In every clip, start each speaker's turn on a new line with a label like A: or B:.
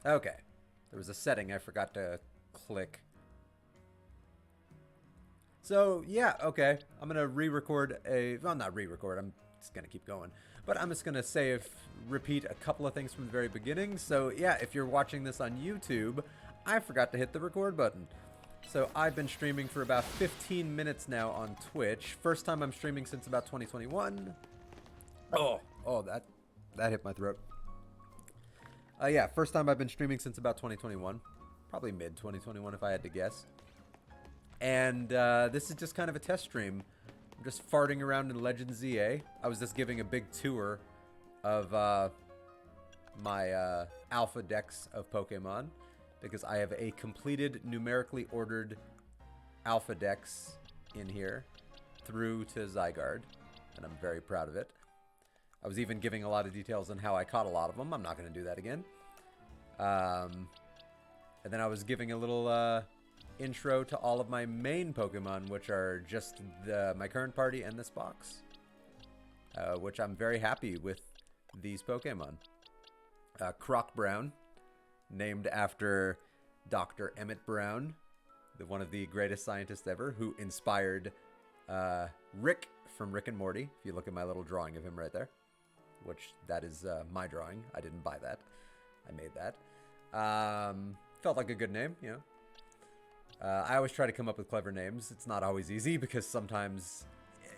A: Okay. There was a setting I forgot to click. So, yeah, okay. I'm going to re-record a... Well, not re-record. I'm just going to keep going. But I'm just going to repeat a couple of things from the very beginning. So, yeah, if you're watching this on YouTube, I forgot to hit the record button. So, I've been streaming for about 15 minutes now on Twitch. First time I'm streaming since about 2021. That hit my throat. Yeah, first time I've been streaming since about 2021. Probably mid 2021 if I had to guess. And this is just kind of a test stream. I'm just farting around in Legends ZA. I was just giving a big tour of my alpha decks of Pokemon because I have a completed numerically ordered alpha decks in here through to Zygarde, and I'm very proud of it. I was even giving a lot of details on how I caught a lot of them. I'm not going to do that again. And then I was giving a little intro to all of my main Pokemon, which are just my current party and this box, which I'm very happy with these Pokemon. Croc Brown, named after Dr. Emmett Brown, one of the greatest scientists ever, who inspired Rick from Rick and Morty. If you look at my little drawing of him right there, which that is my drawing. I didn't buy that. I made that. Felt like a good name, you know. I always try to come up with clever names. It's not always easy because sometimes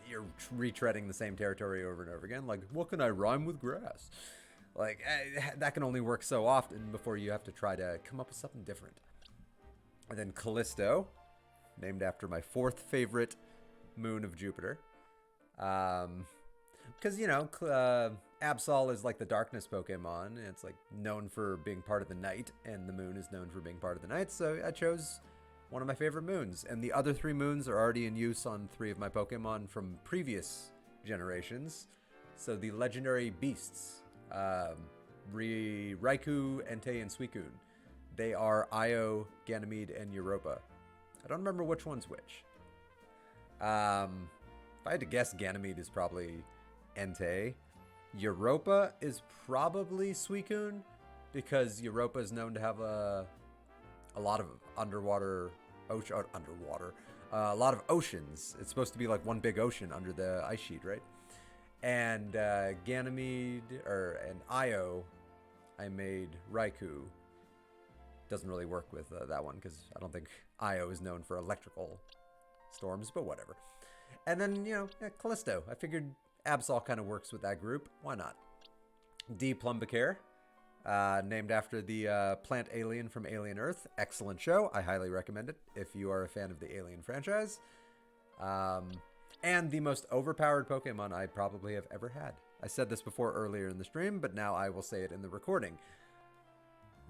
A: you're retreading the same territory over and over again. Like, what can I rhyme with grass? Like, that can only work so often before you have to try to come up with something different. And then Callisto, named after my fourth favorite moon of Jupiter. Because, you know, Absol is like the darkness Pokemon. It's like known for being part of the night, and the moon is known for being part of the night. So I chose one of my favorite moons. And the other three moons are already in use on three of my Pokemon from previous generations. So the legendary beasts, Raikou, Entei, and Suicune. They are Io, Ganymede, and Europa. I don't remember which one's which. If I had to guess, Ganymede is probably Entei. Europa is probably Suicune, because Europa is known to have a lot of a lot of oceans. It's supposed to be like one big ocean under the ice sheet, right? And Ganymede and Io, I made Raikou. Doesn't really work with that one because I don't think Io is known for electrical storms, but whatever. And then, you know, Callisto. I figured Absol kind of works with that group. Why not? D. Plumbacare, named after the plant alien from Alien Earth. Excellent show. I highly recommend it if you are a fan of the Alien franchise. And the most overpowered Pokemon I probably have ever had. I said this before earlier in the stream, but now I will say it in the recording.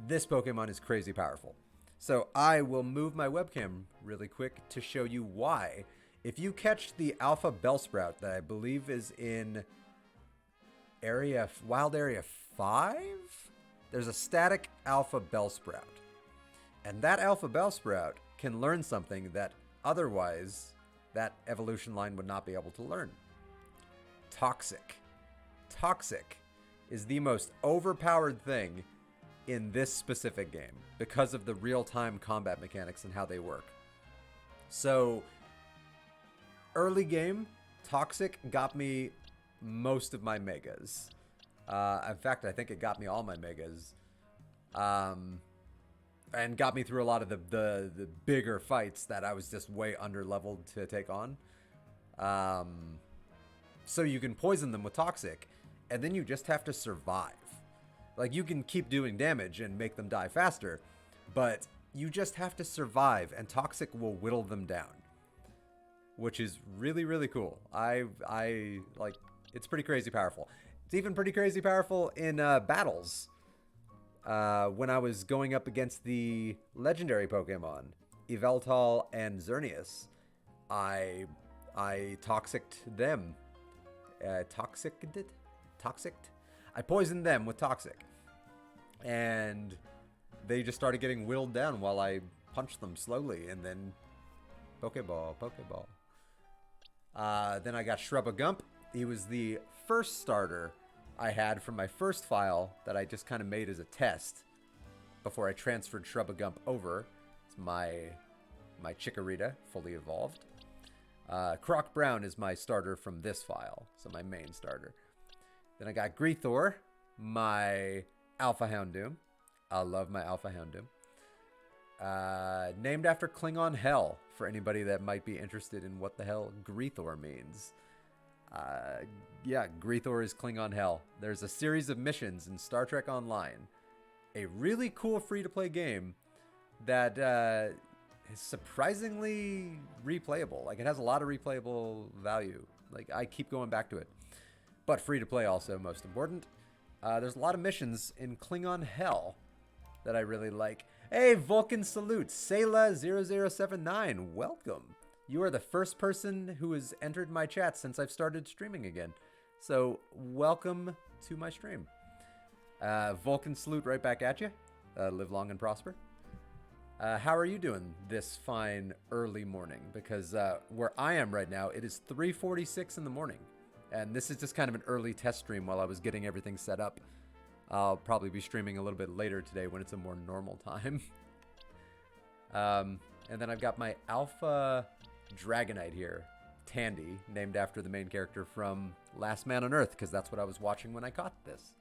A: This Pokemon is crazy powerful. So I will move my webcam really quick to show you why. If you catch the Alpha Bellsprout that I believe is in Wild Area 5, there's a static Alpha Bellsprout. And that Alpha Bellsprout can learn something that otherwise that evolution line would not be able to learn. Toxic. Toxic is the most overpowered thing in this specific game because of the real-time combat mechanics and how they work. So, early game, Toxic got me most of my Megas. In fact, I think it got me all my Megas. And got me through a lot of the bigger fights that I was just way under-leveled to take on. So you can poison them with Toxic, and then you just have to survive. Like, you can keep doing damage and make them die faster, but you just have to survive, and Toxic will whittle them down, which is really, really cool. I like, it's pretty crazy powerful. It's even pretty crazy powerful in battles. When I was going up against the legendary Pokemon, Yveltal and Xerneas, I Toxiced them. Toxicked? I poisoned them with Toxic. And they just started getting whittled down while I punched them slowly, and then Pokeball. Then I got Shrubagump. He was the first starter I had from my first file that I just kind of made as a test. before I transferred Shrubagump over. It's my Chikorita, fully evolved. Croc Brown is my starter from this file, so my main starter. Then I got Greethor, my Alpha Houndoom. I love my Alpha Houndoom. Named after Klingon Hell, for anybody that might be interested in what the hell Greethor means. Yeah, Greethor is Klingon Hell. There's a series of missions in Star Trek Online. A really cool free-to-play game that is surprisingly replayable. Like, it has a lot of replayable value. Like, I keep going back to it. But free-to-play also, most important. There's a lot of missions in Klingon Hell that I really like. Hey, Vulcan Salute, Sayla0079, welcome. You are the first person who has entered my chat since I've started streaming again. So, welcome to my stream. Vulcan Salute right back at you. Live long and prosper. How are you doing this fine early morning? Because where I am right now, it is 3:46 in the morning. And this is just kind of an early test stream while I was getting everything set up. I'll probably be streaming a little bit later today when it's a more normal time. And then I've got my Alpha Dragonite here, Tandy, named after the main character from Last Man on Earth, because that's what I was watching when I caught this.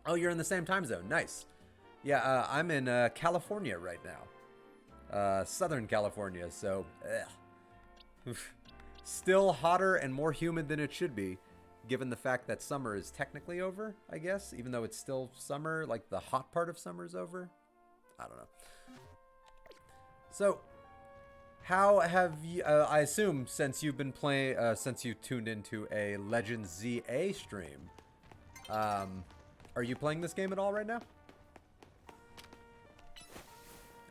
A: Oh, you're in the same time zone. Nice. Yeah, I'm in California right now. Southern California, so... Still hotter and more humid than it should be, given the fact that summer is technically over, I guess. Even though it's still summer, like the hot part of summer is over. I don't know. So, how have you... I assume since you've been playing... since you tuned into a Legends ZA stream, are you playing this game at all right now?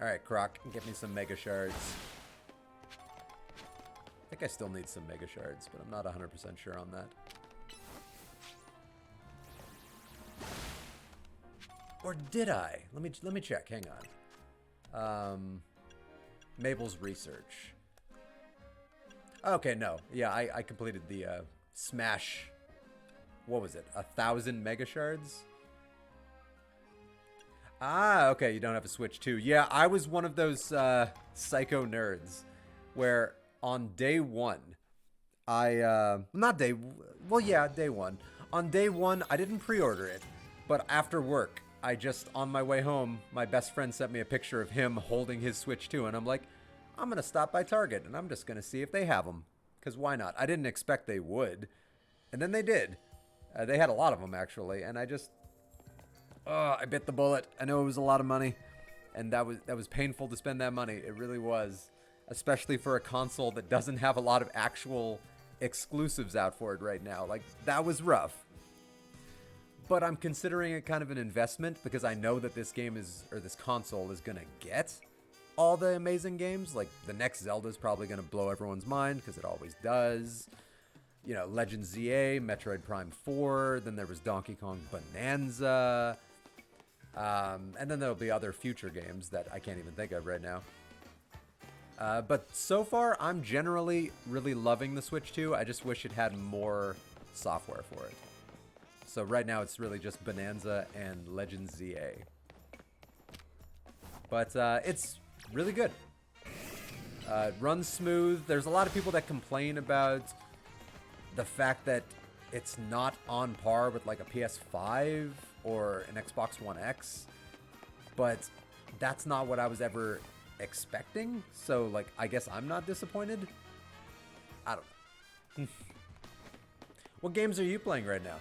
A: Alright, Croc, get me some Mega Shards. I think I still need some Mega Shards, but I'm not 100% sure on that. Or did I? Let me check. Hang on. Mabel's research. Okay, no. Yeah, I completed the Smash. What was it? 1,000 Mega Shards? Ah, okay. You don't have a Switch too. Yeah, I was one of those psycho nerds where on day one, day one. On day one, I didn't pre-order it, but after work, on my way home, my best friend sent me a picture of him holding his Switch 2, and I'm like, I'm going to stop by Target, and I'm just going to see if they have them, because why not? I didn't expect they would, and then they did. They had a lot of them, actually, and I bit the bullet. I know it was a lot of money, and that was painful to spend that money. It really was, especially for a console that doesn't have a lot of actual exclusives out for it right now. Like, that was rough. But I'm considering it kind of an investment because I know that this console is going to get all the amazing games. Like, the next Zelda is probably going to blow everyone's mind because it always does. You know, Legend ZA, Metroid Prime 4, then there was Donkey Kong Bonanza. And then there'll be other future games that I can't even think of right now. But so far, I'm generally really loving the Switch 2. I just wish it had more software for it. So right now, it's really just Bonanza and Legend ZA. But it's really good. It runs smooth. There's a lot of people that complain about the fact that it's not on par with like a PS5 or an Xbox One X. But that's not what I was ever expecting. So, like, I guess I'm not disappointed. I don't know. What games are you playing right now?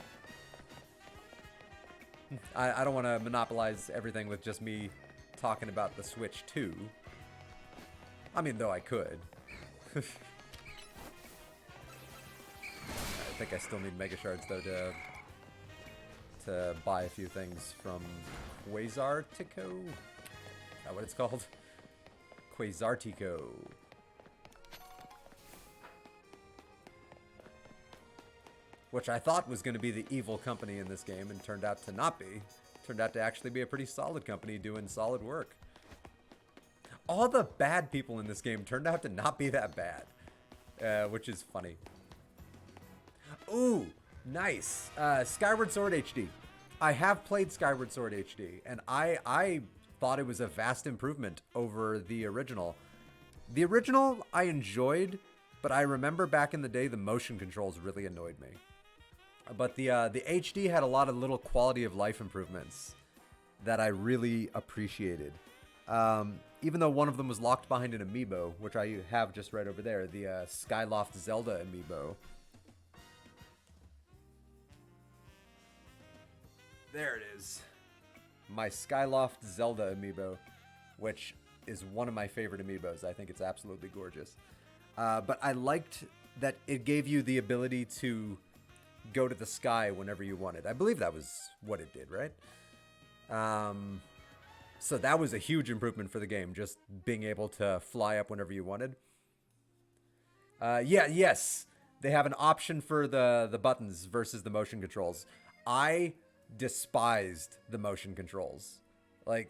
A: I don't want to monopolize everything with just me talking about the Switch 2. I mean, though I could. I think I still need Mega Shards, though, to buy a few things from Quasartico? Is that what it's called? Quasartico. Which I thought was going to be the evil company in this game and turned out to not be. Turned out to actually be a pretty solid company doing solid work. All the bad people in this game turned out to not be that bad, which is funny. Ooh, nice. Skyward Sword HD. I have played Skyward Sword HD, and I thought it was a vast improvement over the original. The original I enjoyed, but I remember back in the day the motion controls really annoyed me. But the HD had a lot of little quality of life improvements that I really appreciated. Even though one of them was locked behind an amiibo, which I have just right over there, the Skyloft Zelda amiibo. There it is. My Skyloft Zelda amiibo, which is one of my favorite amiibos. I think it's absolutely gorgeous. But I liked that it gave you the ability to go to the sky whenever you wanted. I believe that was what it did, right? So that was a huge improvement for the game, just being able to fly up whenever you wanted. Yes, they have an option for the buttons versus the motion controls. I despised the motion controls. Like,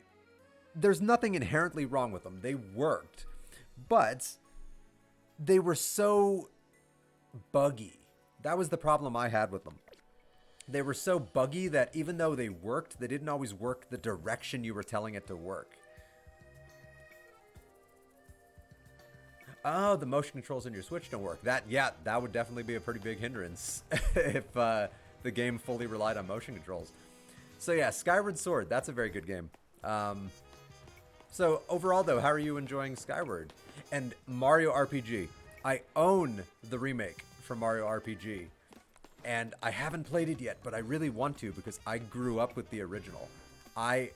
A: there's nothing inherently wrong with them. They worked, but they were so buggy. That was the problem I had with them. They were so buggy that even though they worked, they didn't always work the direction you were telling it to work. Oh, the motion controls on your Switch don't work. That would definitely be a pretty big hindrance if the game fully relied on motion controls. So yeah, Skyward Sword, that's a very good game. So overall though, how are you enjoying Skyward? And Mario RPG. I own the remake for Mario RPG. And I haven't played it yet, but I really want to because I grew up with the original. I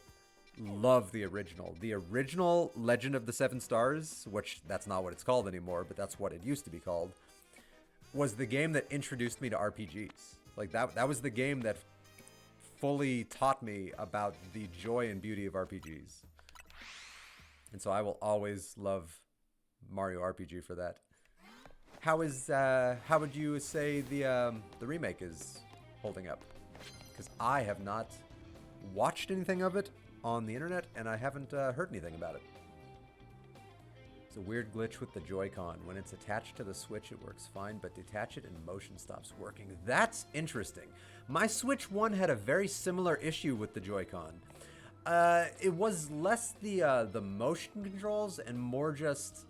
A: love the original. The original Legend of the Seven Stars, which that's not what it's called anymore, but that's what it used to be called, was the game that introduced me to RPGs. Like that was the game that fully taught me about the joy and beauty of RPGs. And so I will always love Mario RPG for that. How would you say the remake is holding up? Because I have not watched anything of it on the internet, and I haven't heard anything about it. It's a weird glitch with the Joy-Con. When it's attached to the Switch, it works fine, but detach it and motion stops working. That's interesting. My Switch 1 had a very similar issue with the Joy-Con. It was less the motion controls and more just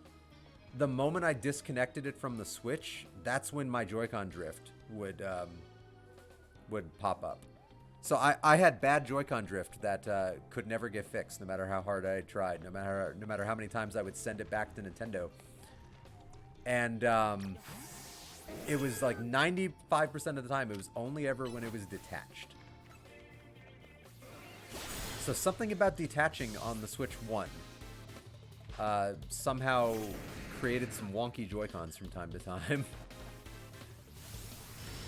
A: the moment I disconnected it from the Switch, that's when my Joy-Con drift would pop up. So I had bad Joy-Con drift that could never get fixed, no matter how hard I tried, no matter how many times I would send it back to Nintendo. And it was like 95% of the time, it was only ever when it was detached. So something about detaching on the Switch 1 somehow created some wonky Joy-Cons from time to time.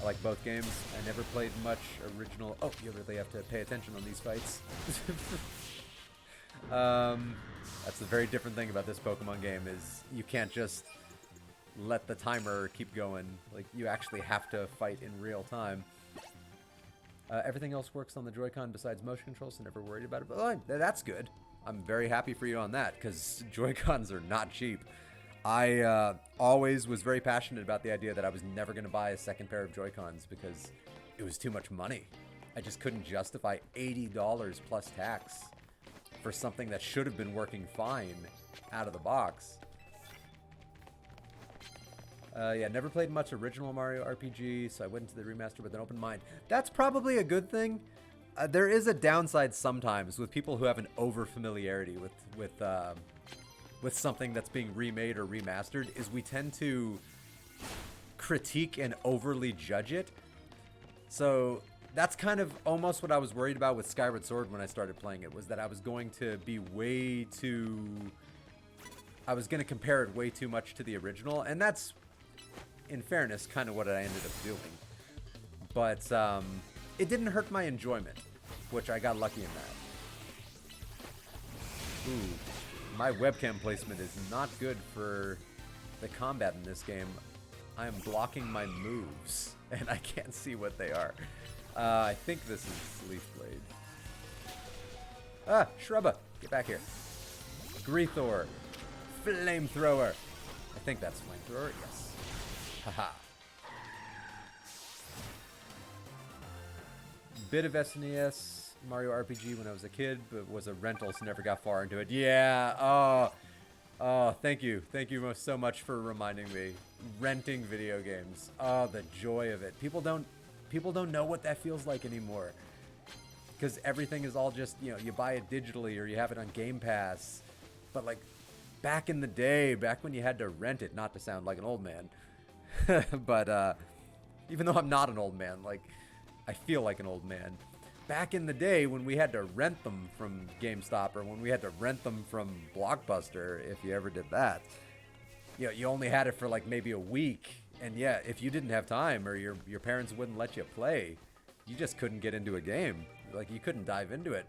A: I like both games. I never played much original. Oh, you really have to pay attention on these fights. That's a very different thing about this Pokemon game is you can't just let the timer keep going. Like, you actually have to fight in real time. Everything else works on the Joy-Con besides motion controls, so never worried about it. But that's good. I'm very happy for you on that, because Joy-Cons are not cheap. I always was very passionate about the idea that I was never going to buy a second pair of Joy-Cons because it was too much money. I just couldn't justify $80 plus tax for something that should have been working fine out of the box. Yeah, never played much original Mario RPG, so I went into the remaster with an open mind. That's probably a good thing. There is a downside sometimes with people who have an over-familiarity with something that's being remade or remastered, is we tend to critique and overly judge it. So that's kind of almost what I was worried about with Skyward Sword when I started playing it, was that I was going to be I was going to compare it way too much to the original, and that's, in fairness, kind of what I ended up doing. But it didn't hurt my enjoyment, which I got lucky in that. Ooh. My webcam placement is not good for the combat in this game. I am blocking my moves, and I can't see what they are. I think this is Leaf Blade. Ah, Shrubba, get back here. Greethor, Flamethrower. I think that's Flamethrower, yes. Haha. Bit of SNES. Mario RPG when I was a kid, but was a rental, so never got far into it. Yeah. Oh. Oh, thank you. Thank you so much for reminding me. Renting video games. Oh, the joy of it. People don't know what that feels like anymore. Because everything is all just, you buy it digitally or you have it on Game Pass. But like back in the day, back when you had to rent it, not to sound like an old man. But even though I'm not an old man, like I feel like an old man. Back in the day when we had to rent them from GameStop or when we had to rent them from Blockbuster, if you ever did that, you only had it for like maybe a week. And yeah, if you didn't have time or your parents wouldn't let you play, you just couldn't get into a game. Like you couldn't dive into it.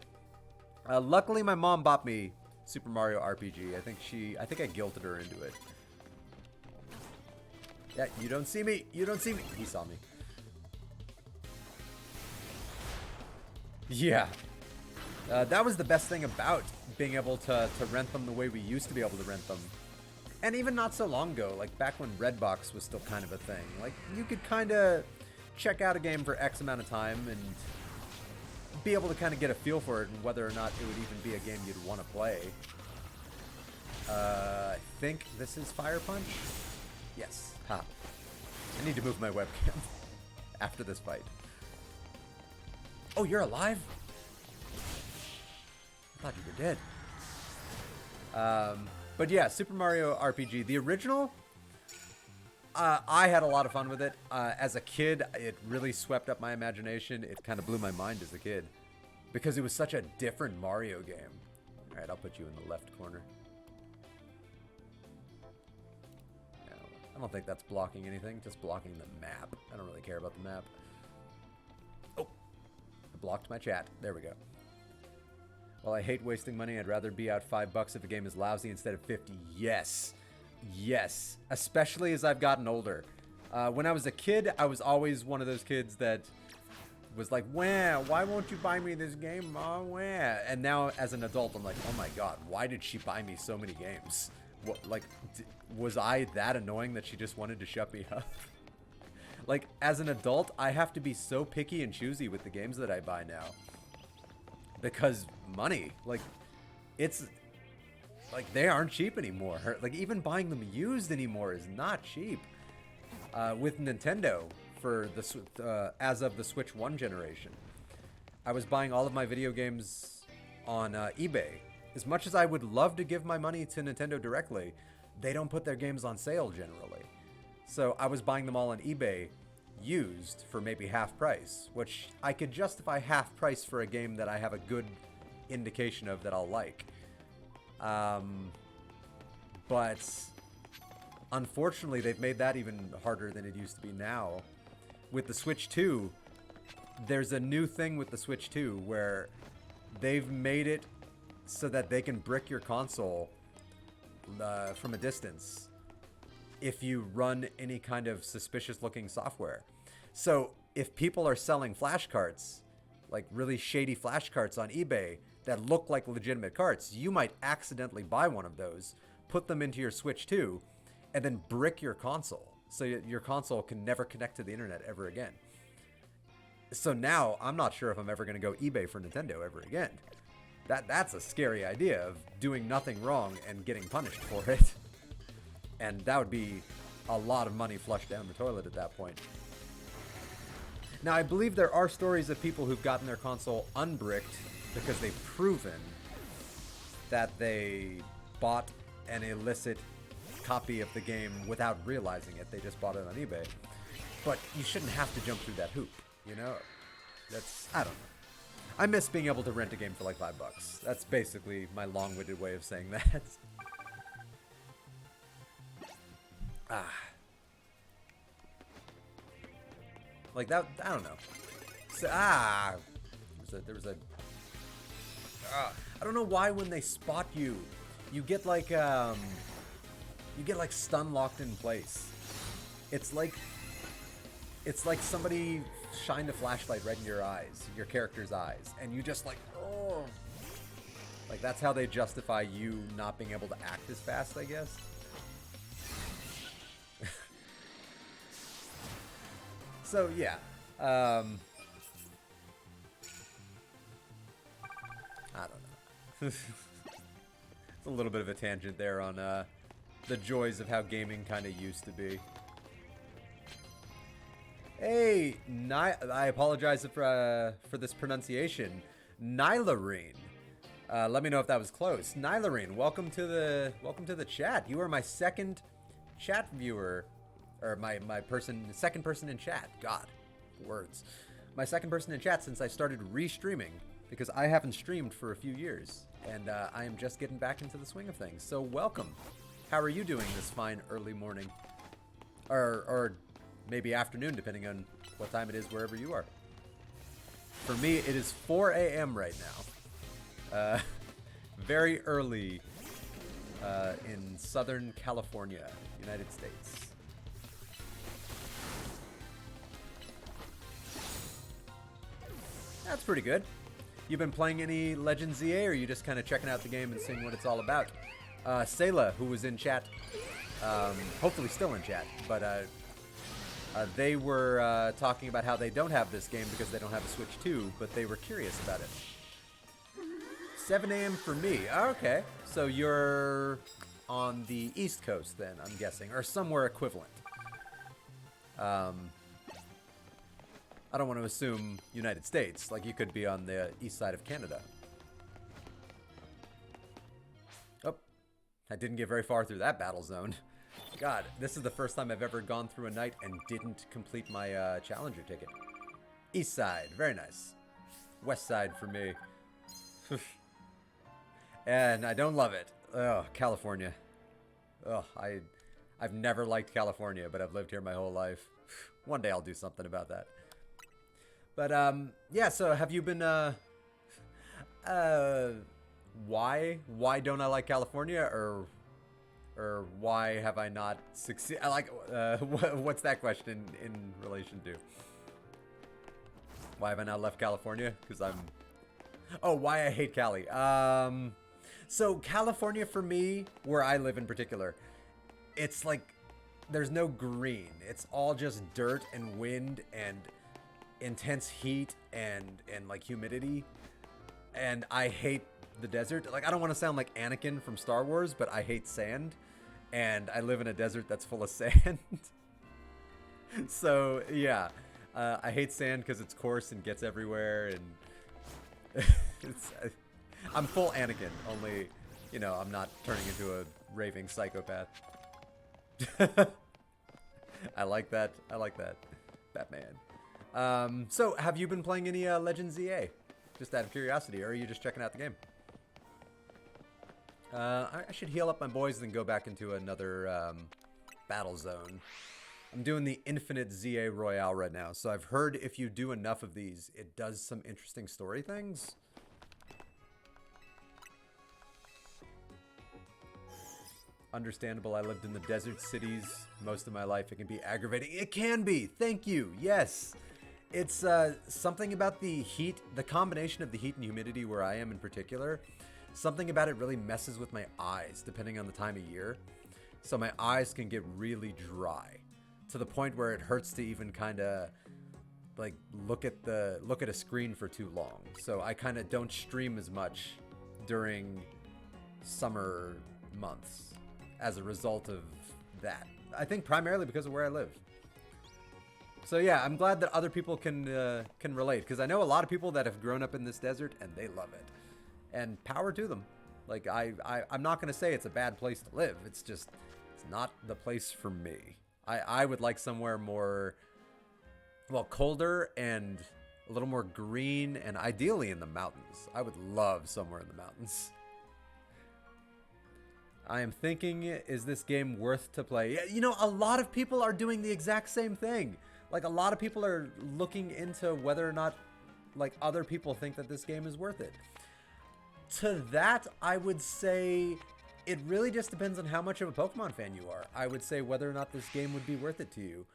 A: Luckily, my mom bought me Super Mario RPG. I think I guilted her into it. Yeah, you don't see me. You don't see me. He saw me. Yeah. That was the best thing about being able to rent them the way we used to be able to rent them. And even not so long ago, like back when Redbox was still kind of a thing. Like, you could kind of check out a game for X amount of time and be able to kind of get a feel for it and whether or not it would even be a game you'd want to play. I think this is Fire Punch? Yes. Ha. I need to move my webcam after this fight. Oh, you're alive? I thought you were dead. But yeah, Super Mario RPG, the original, I had a lot of fun with it. As a kid, it really swept up my imagination. It kind of blew my mind as a kid because it was such a different Mario game. All right, I'll put you in the left corner. No, I don't think that's blocking anything, just blocking the map. I don't really care about the map. Oh, I blocked my chat. There we go. While I hate wasting money, I'd rather be out $5 if a game is lousy instead of 50. Yes. Yes. Especially as I've gotten older. When I was a kid, I was always one of those kids that was like, wah, why won't you buy me this game, Mom? Wah. And now as an adult, I'm like, oh my God, why did she buy me so many games? What, like, was I that annoying that she just wanted to shut me up? Like, as an adult, I have to be so picky and choosy with the games that I buy now. Because money, like, it's, like, they aren't cheap anymore. Like, even buying them used anymore is not cheap. With Nintendo, for the as of the Switch 1 generation, I was buying all of my video games on eBay. As much as I would love to give my money to Nintendo directly, they don't put their games on sale generally. So I was buying them all on eBay, used for maybe half price, which I could justify half price for a game that I have a good indication of that I'll like. But unfortunately, they've made that even harder than it used to be now. With the Switch 2, there's a new thing with the Switch 2 where they've made it so that they can brick your console from a distance if you run any kind of suspicious looking software. So if people are selling flash carts, like really shady flash carts on eBay that look like legitimate carts, you might accidentally buy one of those, put them into your Switch 2, and then brick your console so your console can never connect to the internet ever again. So now I'm not sure if I'm ever going to go eBay for Nintendo ever again. That's a scary idea of doing nothing wrong and getting punished for it. And that would be a lot of money flushed down the toilet at that point. Now, I believe there are stories of people who've gotten their console unbricked because they've proven that they bought an illicit copy of the game without realizing it. They just bought it on eBay. But you shouldn't have to jump through that hoop, you know? I don't know. I miss being able to rent a game for like $5. That's basically my long-winded way of saying that. Like that, I don't know. So, there was a I don't know why when they spot you, you get like stun locked in place. It's like somebody shined a flashlight right in your eyes, your character's eyes, and you just like, oh. Like that's how they justify you not being able to act as fast, I guess. So yeah, I don't know. It's a little bit of a tangent there on the joys of how gaming kind of used to be. Hey, I apologize for this pronunciation. Nylarine. Let me know if that was close. Nylarine, welcome to the chat. You are my second chat viewer, or my second person in chat. God, words. My second person in chat since I started re-streaming, because I haven't streamed for a few years, and I am just getting back into the swing of things. So welcome. How are you doing this fine early morning, or maybe afternoon, depending on what time it is wherever you are. For me, it is 4 a.m. right now. Very early in Southern California, United States. That's pretty good. You been playing any Legends ZA, or are you just kind of checking out the game and seeing what it's all about? Sayla, who was in chat, hopefully still in chat, but they were talking about how they don't have this game because they don't have a Switch 2, but they were curious about it. 7 a.m. for me. Okay, so you're on the East Coast then, I'm guessing, or somewhere equivalent. I don't want to assume United States, like you could be on the east side of Canada. Oh, I didn't get very far through that battle zone. God, this is the first time I've ever gone through a night and didn't complete my Challenger ticket. East side, very nice. West side for me. And I don't love it. Oh, California. Oh, I've never liked California, but I've lived here my whole life. One day I'll do something about that. But, yeah, so have you been, why don't I like California, or why have I not succeeded? I like, what's that question in relation to? Why have I not left California? Because why I hate Cali. So California for me, where I live in particular, it's like, there's no green. It's all just dirt and wind and intense heat and like humidity, and I hate the desert. Like, I don't want to sound like Anakin from Star Wars, but I hate sand, and I live in a desert that's full of sand. So yeah, I hate sand because it's coarse and gets everywhere, and I'm full Anakin, only, you know, I'm not turning into a raving psychopath. I like that Batman. So, have you been playing any Legends ZA? Just out of curiosity, or are you just checking out the game? I should heal up my boys and then go back into another battle zone. I'm doing the Infinite ZA Royale right now, so I've heard if you do enough of these, it does some interesting story things. Understandable, I lived in the desert cities most of my life. It can be aggravating. It can be! Thank you! Yes! It's something about the heat, the combination of the heat and humidity where I am in particular. Something about it really messes with my eyes, depending on the time of year. So my eyes can get really dry, to the point where it hurts to even kind of like look at a screen for too long. So I kind of don't stream as much during summer months as a result of that. I think primarily because of where I live. So yeah, I'm glad that other people can relate, because I know a lot of people that have grown up in this desert and they love it, and power to them. Like I'm not gonna say it's a bad place to live. It's just, it's not the place for me. I would like somewhere more, well, colder and a little more green, and ideally in the mountains. I would love somewhere in the mountains. I am thinking, is this game worth to play? You know, a lot of people are doing the exact same thing. Like, a lot of people are looking into whether or not, like, other people think that this game is worth it. To that, I would say it really just depends on how much of a Pokemon fan you are. I would say whether or not this game would be worth it to you.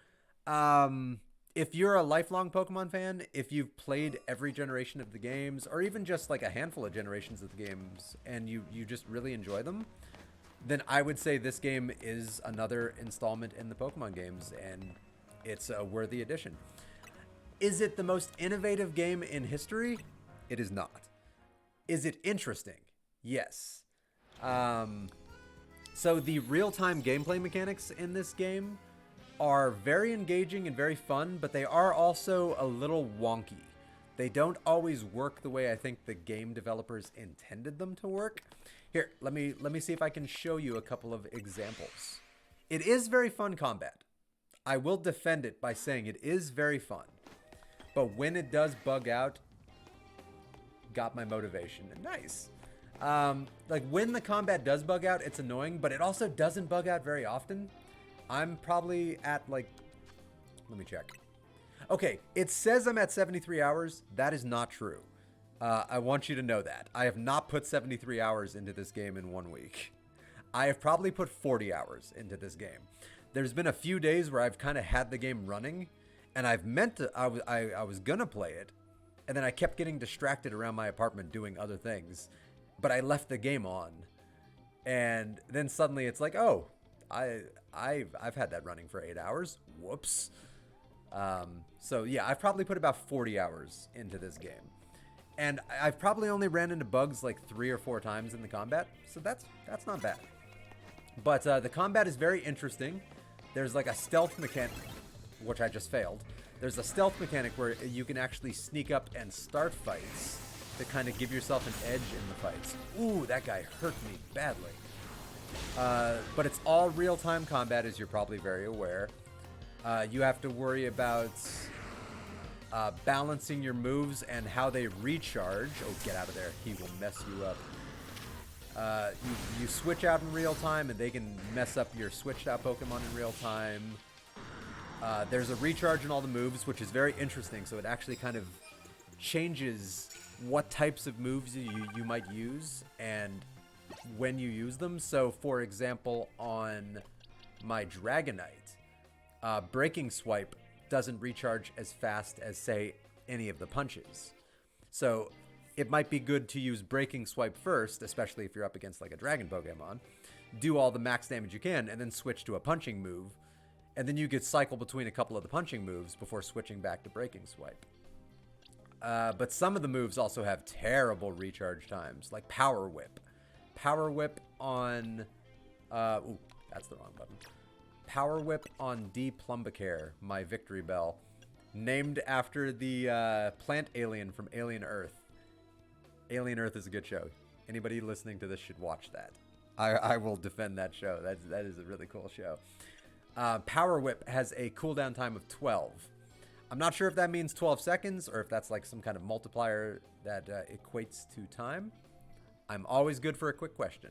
A: If you're a lifelong Pokemon fan, if you've played every generation of the games, or even just like a handful of generations of the games, and you just really enjoy them, then I would say this game is another installment in the Pokemon games, and it's a worthy addition. Is it the most innovative game in history? It is not. Is it interesting? Yes. So the real-time gameplay mechanics in this game are very engaging and very fun, but they are also a little wonky. They don't always work the way I think the game developers intended them to work. Here, let me see if I can show you a couple of examples. It is very fun combat. I will defend it by saying it is very fun. But when it does bug out, got my motivation. Nice. Like when the combat does bug out, it's annoying, but it also doesn't bug out very often. I'm probably at like, let me check. Okay, it says I'm at 73 hours. That is not true. I want you to know that. I have not put 73 hours into this game in 1 week. I have probably put 40 hours into this game. There's been a few days where I've kind of had the game running, and I've meant to, I was gonna play it, and then I kept getting distracted around my apartment doing other things, but I left the game on, and then suddenly it's like, oh, I've had that running for 8 hours. Whoops. So yeah, I've probably put about 40 hours into this game. And I've probably only ran into bugs like 3 or 4 times in the combat. So that's not bad. But the combat is very interesting. There's like a stealth mechanic, which I just failed. There's a stealth mechanic where you can actually sneak up and start fights to kind of give yourself an edge in the fights. Ooh, that guy hurt me badly. But it's all real-time combat, as you're probably very aware. You have to worry about balancing your moves and how they recharge. Oh, get out of there. He will mess you up. You switch out in real time, and they can mess up your switched out Pokemon in real time. There's a recharge in all the moves, which is very interesting. So it actually kind of changes what types of moves you might use and when you use them. So, for example, on my Dragonite, Breaking Swipe doesn't recharge as fast as, say, any of the punches. So it might be good to use Breaking Swipe first, especially if you're up against like a Dragon Pokemon. Do all the max damage you can, and then switch to a punching move. And then you could cycle between a couple of the punching moves before switching back to Breaking Swipe. But some of the moves also have terrible recharge times, like Power Whip. Power Whip on... ooh, that's the wrong button. Power Whip on D. Plumbicare, my Victory Bell, named after the plant alien from Alien Earth. Alien Earth is a good show. Anybody listening to this should watch that. I will defend that show. That is a really cool show. Power Whip has a cooldown time of 12. I'm not sure if that means 12 seconds or if that's like some kind of multiplier that equates to time. I'm always good for a quick question.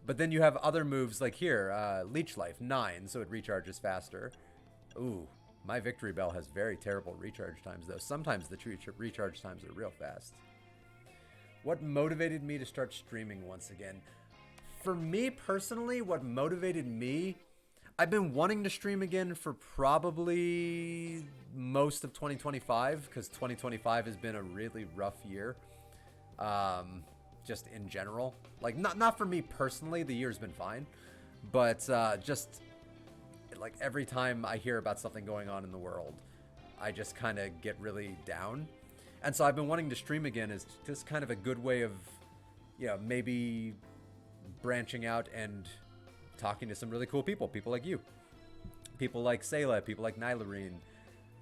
A: But then you have other moves like here, Leech Life, 9, so it recharges faster. Ooh, my Victory Bell has very terrible recharge times, though. Sometimes the recharge times are real fast. What motivated me to start streaming once again? For me personally, what motivated me... I've been wanting to stream again for probably most of 2025, because 2025 has been a really rough year. Just in general, like not for me personally, the year's been fine, but just like every time I hear about something going on in the world, I just kind of get really down. And so I've been wanting to stream again as just kind of a good way of, you know, maybe branching out and talking to some really cool people like you, people like Sayla, people like Nylarine,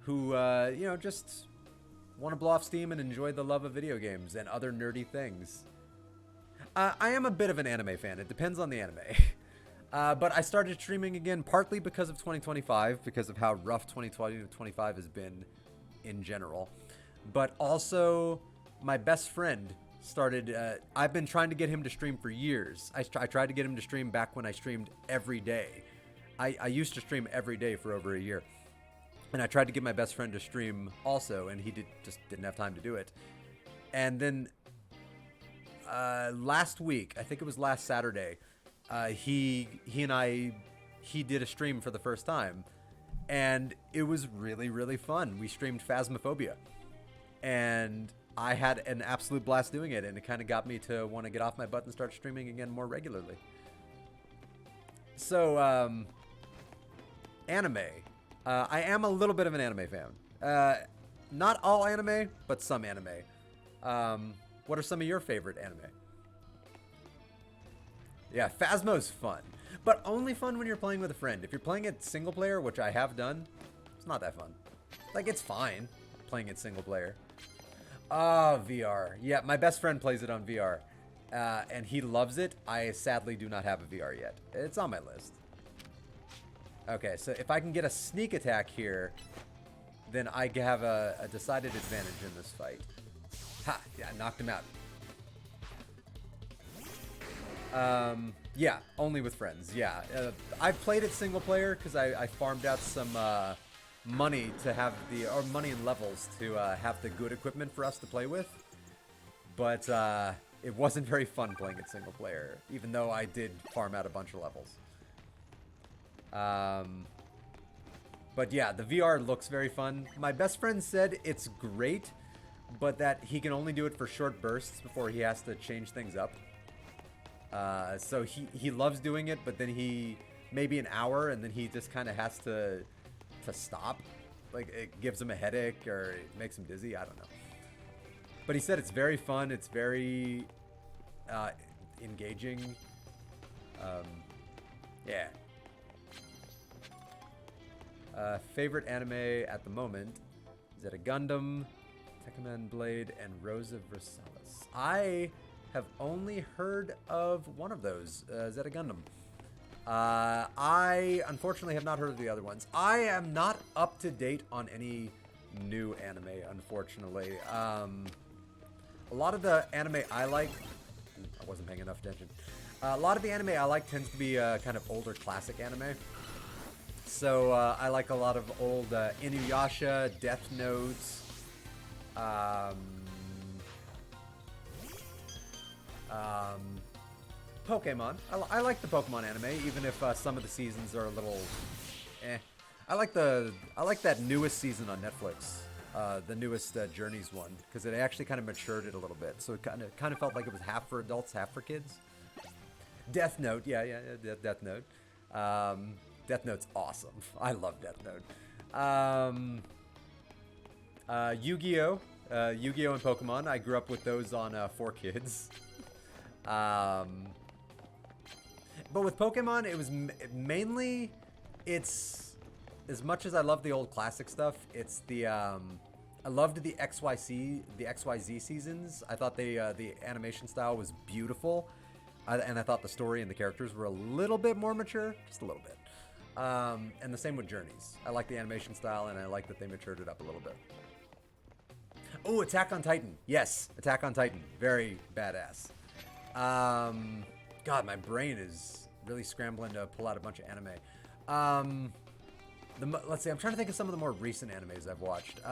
A: who you know, just want to blow off steam and enjoy the love of video games and other nerdy things. I am a bit of an anime fan. It depends on the anime. But I started streaming again partly because of 2025, because of how rough 2025 has been in general. But also, my best friend started... I've been trying to get him to stream for years. I tried to get him to stream back when I streamed every day. I used to stream every day for over a year. And I tried to get my best friend to stream also, and he just didn't have time to do it. And then... last week, I think it was last Saturday, he did a stream for the first time, and it was really, really fun. We streamed Phasmophobia, and I had an absolute blast doing it, and it kind of got me to want to get off my butt and start streaming again more regularly. So, anime. I am a little bit of an anime fan. Not all anime, but some anime. What are some of your favorite anime? Yeah, Phasmo's fun, but only fun when you're playing with a friend. If you're playing it single player, which I have done, it's not that fun. Like, it's fine playing it single player. VR. Yeah, my best friend plays it on VR, and he loves it. I sadly do not have a VR yet. It's on my list. Okay, so if I can get a sneak attack here, then I have a decided advantage in this fight. Ha! Yeah, I knocked him out. Yeah, only with friends. Yeah, I've played it single player because I farmed out some money to have or money and levels to have the good equipment for us to play with. But it wasn't very fun playing it single player, even though I did farm out a bunch of levels. But yeah, the VR looks very fun. My best friend said it's great, but that he can only do it for short bursts before he has to change things up. So he loves doing it, but then he maybe an hour, and then he just kind of has to stop. Like, it gives him a headache or it makes him dizzy. I don't know. But he said it's very fun. It's very engaging. Yeah. Favorite anime at the moment is it a Gundam, Tekkaman Blade, and Rosa Versailles. I have only heard of one of those, Zeta Gundam. I unfortunately have not heard of the other ones. I am not up to date on any new anime, unfortunately. A lot of the anime I like, I wasn't paying enough attention. A lot of the anime I like tends to be kind of older classic anime. So I like a lot of old Inuyasha, Death Notes, Pokemon. I like the Pokemon anime, even if some of the seasons are a little eh. I like that newest season on Netflix, the newest Journeys one, because it actually kind of matured it a little bit. So it kind of felt like it was half for adults, half for kids. Death Note, yeah, Death Note. Death Note's awesome. I love Death Note. Yu-Gi-Oh! Yu-Gi-Oh! And Pokemon. I grew up with those on 4Kids. But with Pokemon, it was mainly, it's, as much as I love the old classic stuff, it's the, I loved the XYZ seasons. I thought the animation style was beautiful. And I thought the story and the characters were a little bit more mature, just a little bit. And the same with Journeys. I like the animation style, and I like that they matured it up a little bit. Oh, Attack on Titan. Yes, Attack on Titan. Very badass. God, my brain is really scrambling to pull out a bunch of anime. Let's see, I'm trying to think of some of the more recent animes I've watched.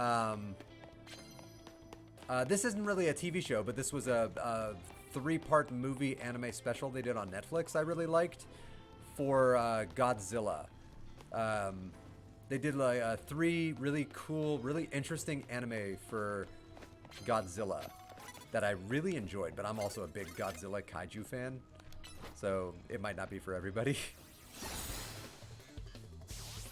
A: This isn't really a TV show, but this was a 3-part movie anime special they did on Netflix I really liked for Godzilla. They did like 3 really cool, really interesting anime for Godzilla that I really enjoyed, but I'm also a big Godzilla kaiju fan, so it might not be for everybody.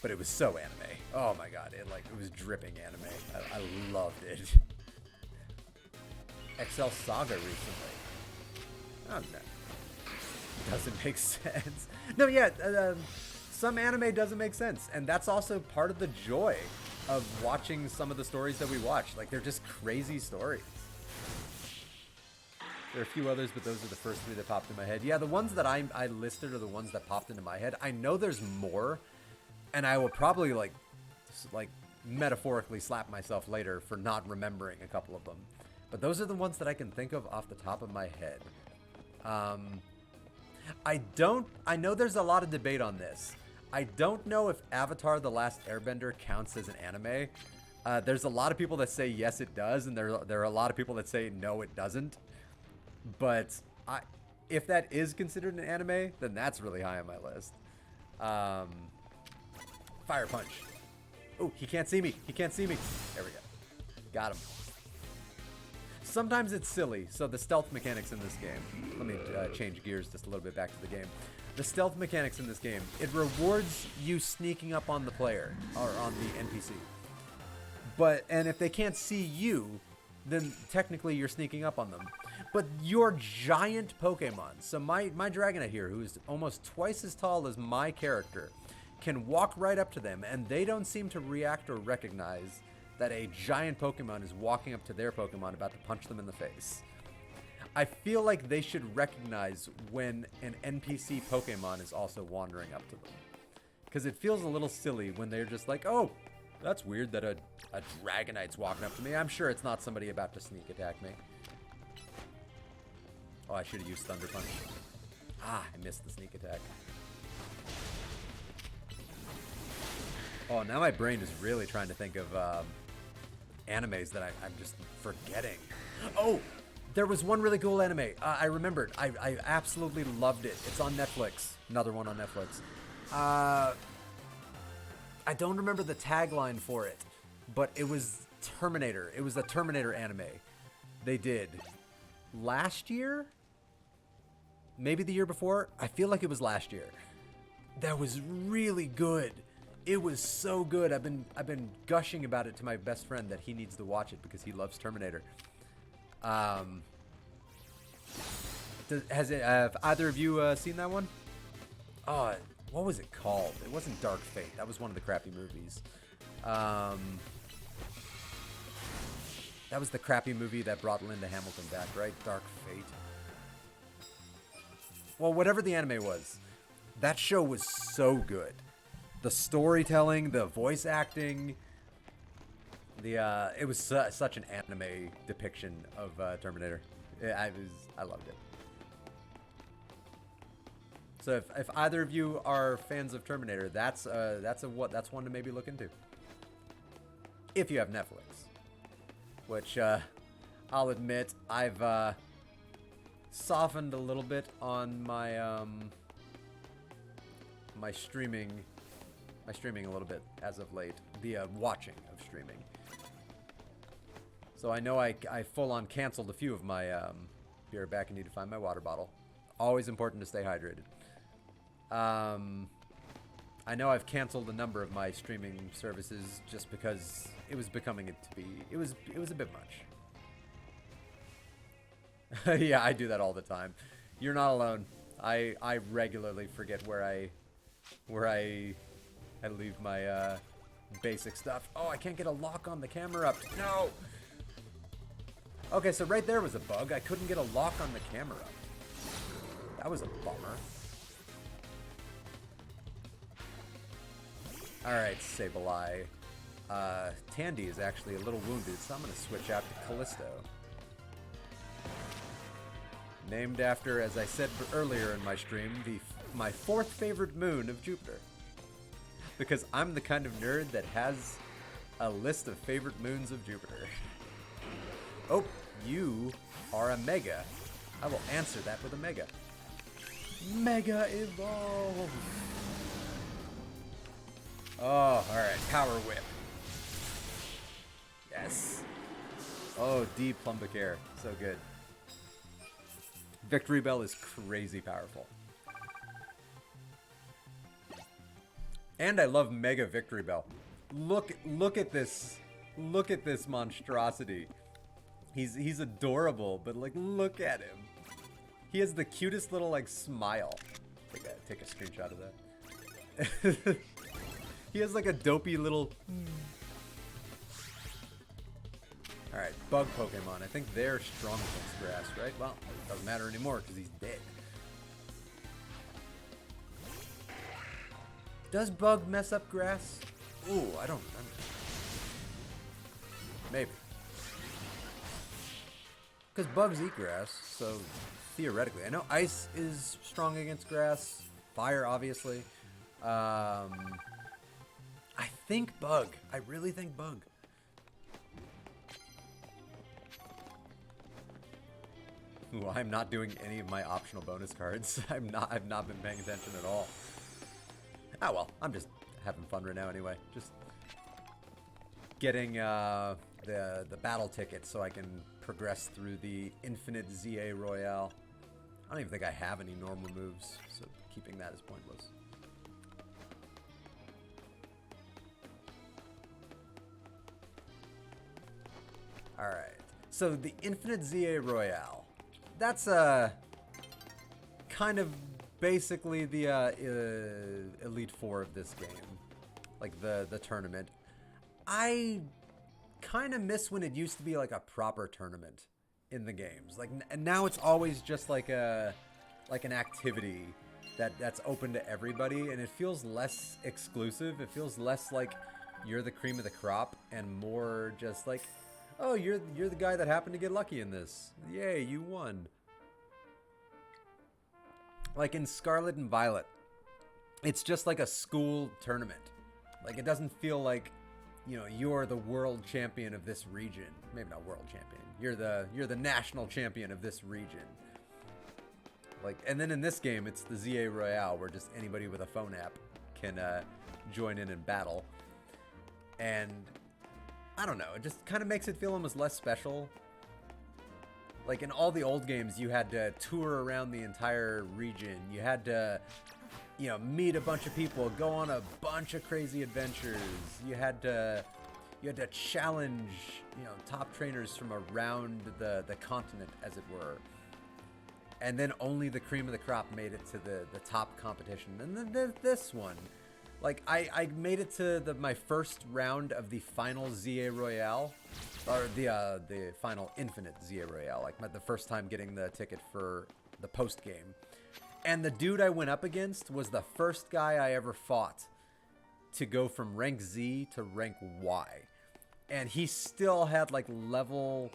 A: But it was so anime. Oh my god, it was dripping anime. I loved it. XL Saga recently. Oh no. Doesn't make sense. No, yeah, some anime doesn't make sense, and that's also part of the joy of watching some of the stories that we watch. Like, they're just crazy stories. There are a few others, but those are the first 3 that popped in my head. Yeah, the ones that I listed are the ones that popped into my head. I know there's more, and I will probably like metaphorically slap myself later for not remembering a couple of them. But those are the ones that I can think of off the top of my head. I know there's a lot of debate on this. I don't know if Avatar: The Last Airbender counts as an anime. There's a lot of people that say yes, it does, and there are a lot of people that say no, it doesn't. But if that is considered an anime, then that's really high on my list. Fire Punch. Oh, he can't see me. He can't see me. There we go. Got him. Sometimes it's silly. So the stealth mechanics in this game. Let me change gears just a little bit back to the game. The stealth mechanics in this game, it rewards you sneaking up on the player or on the NPC. And if they can't see you, then technically you're sneaking up on them. But your giant Pokemon, so my Dragonite here, who is almost twice as tall as my character, can walk right up to them, and they don't seem to react or recognize that a giant Pokemon is walking up to their Pokemon about to punch them in the face. I feel like they should recognize when an NPC Pokemon is also wandering up to them. Because it feels a little silly when they're just like, oh, that's weird that a Dragonite's walking up to me. I'm sure it's not somebody about to sneak attack me. Oh, I should have used Thunder Punch. Ah, I missed the sneak attack. Oh, now my brain is really trying to think of animes that I'm just forgetting. Oh, there was one really cool anime. I remembered. I absolutely loved it. It's on Netflix. Another one on Netflix. I don't remember the tagline for it, but it was Terminator. It was a Terminator anime they did last year? Maybe the year before? I feel like it was last year. That was really good. It was so good. I've been gushing about it to my best friend that he needs to watch it because he loves Terminator. Have either of you seen that one? Oh, what was it called? It wasn't Dark Fate. That was one of the crappy movies. That was the crappy movie that brought Linda Hamilton back, right? Dark Fate. Well, whatever the anime was, that show was so good. The storytelling, the voice acting, it was such an anime depiction of Terminator. I loved it. So if either of you are fans of Terminator, that's one to maybe look into. If you have Netflix, which I'll admit I've softened a little bit on my my streaming a little bit as of late, the watching of streaming. So I know I full on canceled a few of my be right back, I need to find my water bottle. Always important to stay hydrated. I know I've canceled a number of my streaming services just because it was becoming it was a bit much. Yeah, I do that all the time. You're not alone. I regularly forget where I leave my basic stuff. Oh, I can't get a lock on the camera up. No. Okay, so right there was a bug. I couldn't get a lock on the camera up. That was a bummer. Alright, Sableye. Tandy is actually a little wounded, so I'm going to switch out to Callisto. Named after, as I said earlier in my stream, my fourth favorite moon of Jupiter. Because I'm the kind of nerd that has a list of favorite moons of Jupiter. Oh, you are a Mega. I will answer that with a Mega. Mega Evolve! Oh, alright. Power Whip. Yes. Oh, D Plumbacare. So good. Victory Bell is crazy powerful. And I love Mega Victory Bell. Look at this. Look at this monstrosity. He's adorable, but like look at him. He has the cutest little like smile. Take a screenshot of that. He has like a dopey little... Alright, bug Pokemon. I think they're strong against grass, right? Well, it doesn't matter anymore because he's dead. Does bug mess up grass? Ooh, I don't remember. Maybe. Because bugs eat grass, so theoretically. I know ice is strong against grass. Fire, obviously. I think bug. I really think bug. Ooh, I'm not doing any of my optional bonus cards. I've not been paying attention at all. Oh well, I'm just having fun right now anyway. Just getting the battle ticket so I can progress through the infinite ZA Royale. I don't even think I have any normal moves, so keeping that is pointless. Alright, so the infinite ZA Royale. that's kind of basically the Elite Four of this game, like the tournament. I kind of miss when it used to be like a proper tournament in the games. Like and now it's always just like an activity that's open to everybody, and it feels less exclusive. It feels less like you're the cream of the crop and more just like, oh, you're the guy that happened to get lucky in this. Yay, you won. Like in Scarlet and Violet, it's just like a school tournament. Like it doesn't feel like, you know, you're the world champion of this region. Maybe not world champion. You're the national champion of this region. Like, and then in this game, it's the ZA Royale, where just anybody with a phone app can join in and battle. And I don't know, it just kind of makes it feel almost less special. Like in all the old games, you had to tour around the entire region. You had to, you know, meet a bunch of people, go on a bunch of crazy adventures. You had to challenge, you know, top trainers from around the continent, as it were. And then only the cream of the crop made it to the top competition. And then this one, like I made it to my first round of the final ZA Royale, or the final Infinite ZA Royale, like the first time getting the ticket for the post game. And the dude I went up against was the first guy I ever fought to go from rank Z to rank Y. And he still had like level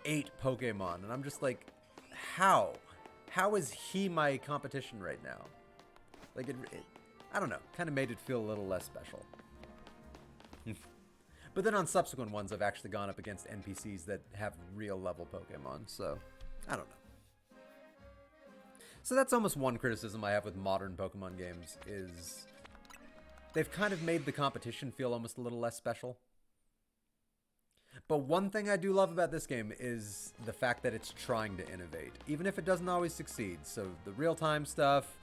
A: 8 Pokemon. And I'm just like, how? How is he my competition right now? Like, I don't know, kind of made it feel a little less special. But then on subsequent ones, I've actually gone up against NPCs that have real level Pokemon, so I don't know. So that's almost one criticism I have with modern Pokemon games, is they've kind of made the competition feel almost a little less special. But one thing I do love about this game is the fact that it's trying to innovate, even if it doesn't always succeed. So the real-time stuff,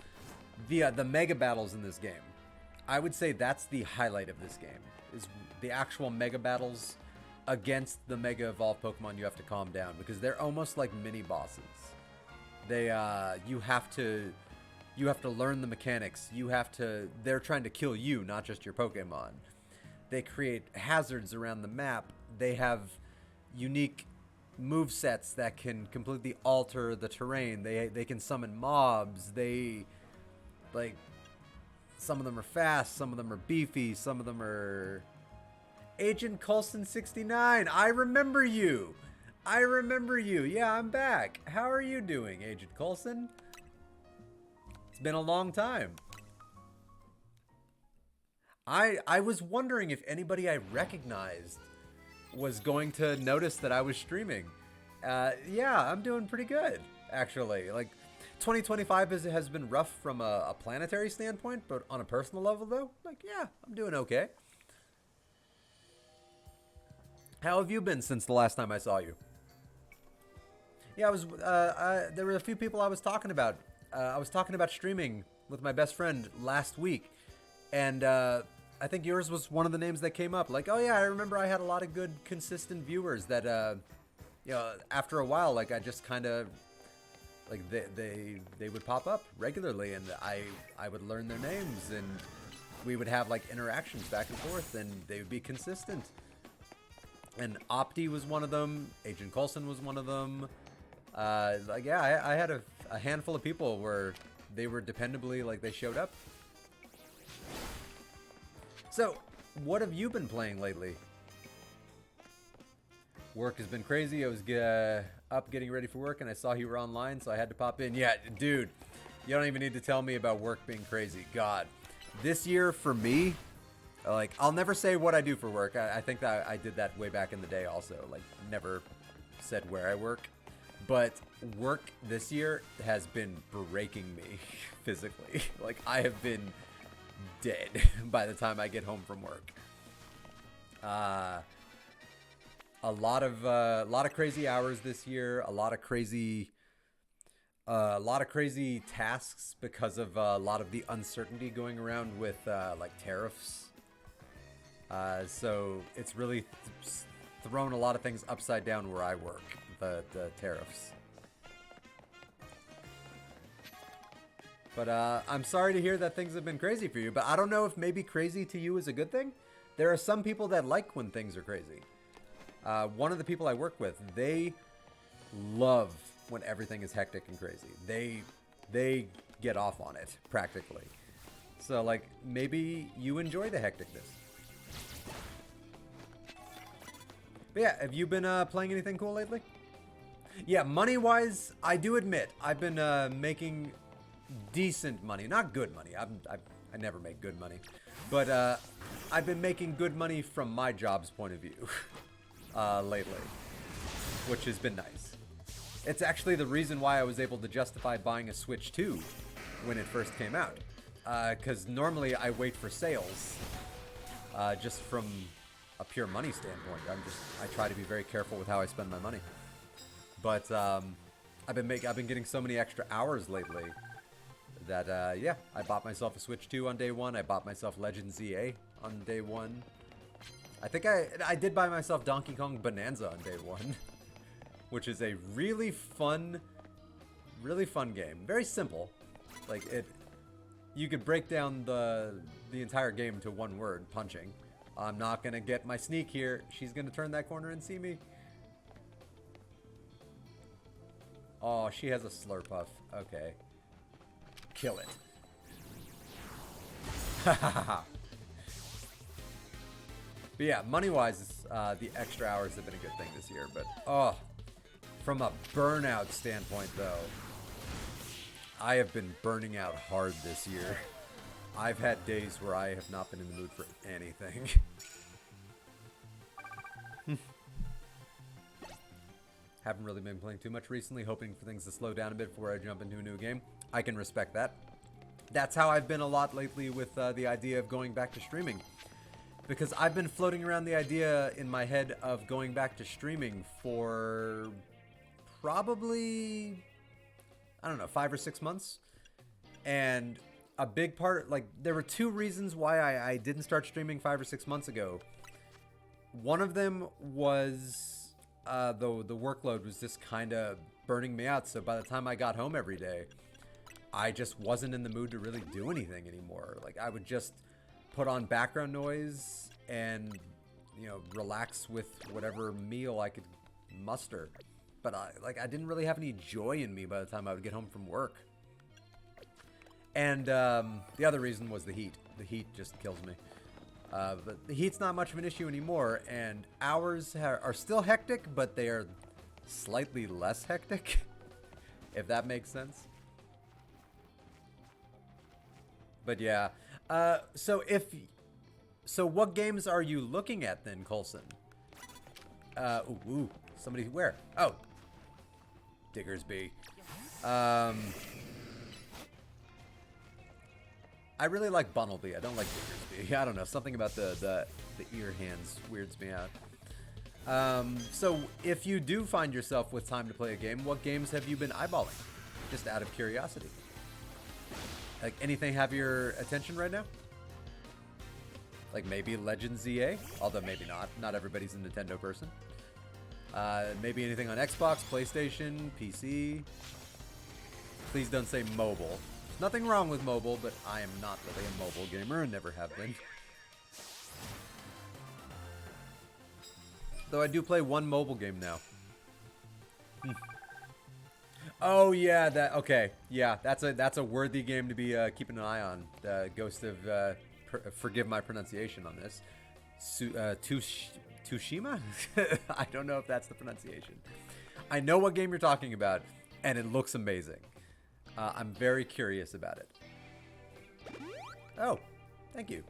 A: the mega battles in this game, I would say that's the highlight of this game, is the actual mega battles against the mega evolved Pokemon you have to calm down, because they're almost like mini bosses. They you have to learn the mechanics. They're trying to kill you, not just your Pokemon. They create hazards around the map. They have unique movesets that can completely alter the terrain. They can summon mobs. Like, some of them are fast, some of them are beefy, some of them are... Agent Coulson 69, I remember you! I remember you! Yeah, I'm back! How are you doing, Agent Coulson? It's been a long time. I was wondering if anybody I recognized was going to notice that I was streaming. Yeah, I'm doing pretty good, actually. Like, 2025 has been rough from a planetary standpoint, but on a personal level, though, like, yeah, I'm doing okay. How have you been since the last time I saw you? Yeah, there were a few people I was talking about. I was talking about streaming with my best friend last week, and I think yours was one of the names that came up. Like, oh yeah, I remember I had a lot of good, consistent viewers that, you know, after a while, like, I just kind of, like, they would pop up regularly, and I would learn their names, and we would have, like, interactions back and forth, and they would be consistent. And Opti was one of them. Agent Coulson was one of them. Like, yeah, I had a handful of people where they were dependably, like, they showed up. So, what have you been playing lately? Work has been crazy. I was up getting ready for work, and I saw you were online, so I had to pop in. Yeah, dude, you don't even need to tell me about work being crazy. God. This year, for me, like, I'll never say what I do for work. I think that I did that way back in the day also. Like, never said where I work. But work this year has been breaking me physically. Like, I have been dead by the time I get home from work. A lot of crazy hours this year. A lot of crazy tasks because of a lot of the uncertainty going around with like tariffs. So it's really thrown a lot of things upside down where I work. The tariffs. But I'm sorry to hear that things have been crazy for you. But I don't know if maybe crazy to you is a good thing. There are some people that like when things are crazy. One of the people I work with, they love when everything is hectic and crazy. They get off on it, practically. So, like, maybe you enjoy the hecticness. But yeah, have you been playing anything cool lately? Yeah, money-wise, I do admit, I've been making decent money. Not good money. I never make good money. But I've been making good money from my job's point of view lately, which has been nice. It's actually the reason why I was able to justify buying a Switch 2 when it first came out. Because normally I wait for sales just from a pure money standpoint. I try to be very careful with how I spend my money. But I've been getting so many extra hours lately that yeah, I bought myself a Switch 2 on day one. I bought myself Legend ZA on day one. I think I did buy myself Donkey Kong Bonanza on day one, which is a really fun game. Very simple. Like you could break down the entire game to one word: punching. I'm not gonna get my sneak here. She's gonna turn that corner and see me. Oh, she has a Slurpuff. Okay. Kill it. But yeah, money-wise, the extra hours have been a good thing this year. But, oh, from a burnout standpoint, though, I have been burning out hard this year. I've had days where I have not been in the mood for anything. Haven't really been playing too much recently, hoping for things to slow down a bit before I jump into a new game. I can respect that. That's how I've been a lot lately with the idea of going back to streaming. Because I've been floating around the idea in my head of going back to streaming for probably, I don't know, 5 or 6 months. And a big part, like, there were 2 reasons why I didn't start streaming 5 or 6 months ago. One of them was the workload was just kind of burning me out. So by the time I got home every day, I just wasn't in the mood to really do anything anymore. Like, I would just put on background noise and, you know, relax with whatever meal I could muster. But I didn't really have any joy in me by the time I would get home from work. And the other reason was the heat. The heat just kills me. But the heat's not much of an issue anymore, and hours are still hectic, but they are slightly less hectic, if that makes sense. But yeah, so what games are you looking at then, Coulson? Ooh, somebody where? Oh, Diggersby. I really like Bunnelby. I don't like Diggersby. I don't know. Something about the ear hands weirds me out. So if you do find yourself with time to play a game, what games have you been eyeballing? Just out of curiosity. Like, anything have your attention right now? Like maybe Legend ZA? Although maybe not. Not everybody's a Nintendo person. Maybe anything on Xbox, PlayStation, PC. Please don't say mobile. Nothing wrong with mobile, but I am not really a mobile gamer and never have been. Though I do play one mobile game now. Oh yeah, okay. Yeah, that's a worthy game to be keeping an eye on. Ghost of forgive my pronunciation on this. Tsushima? I don't know if that's the pronunciation. I know what game you're talking about, and it looks amazing. I'm very curious about it. Oh, thank you.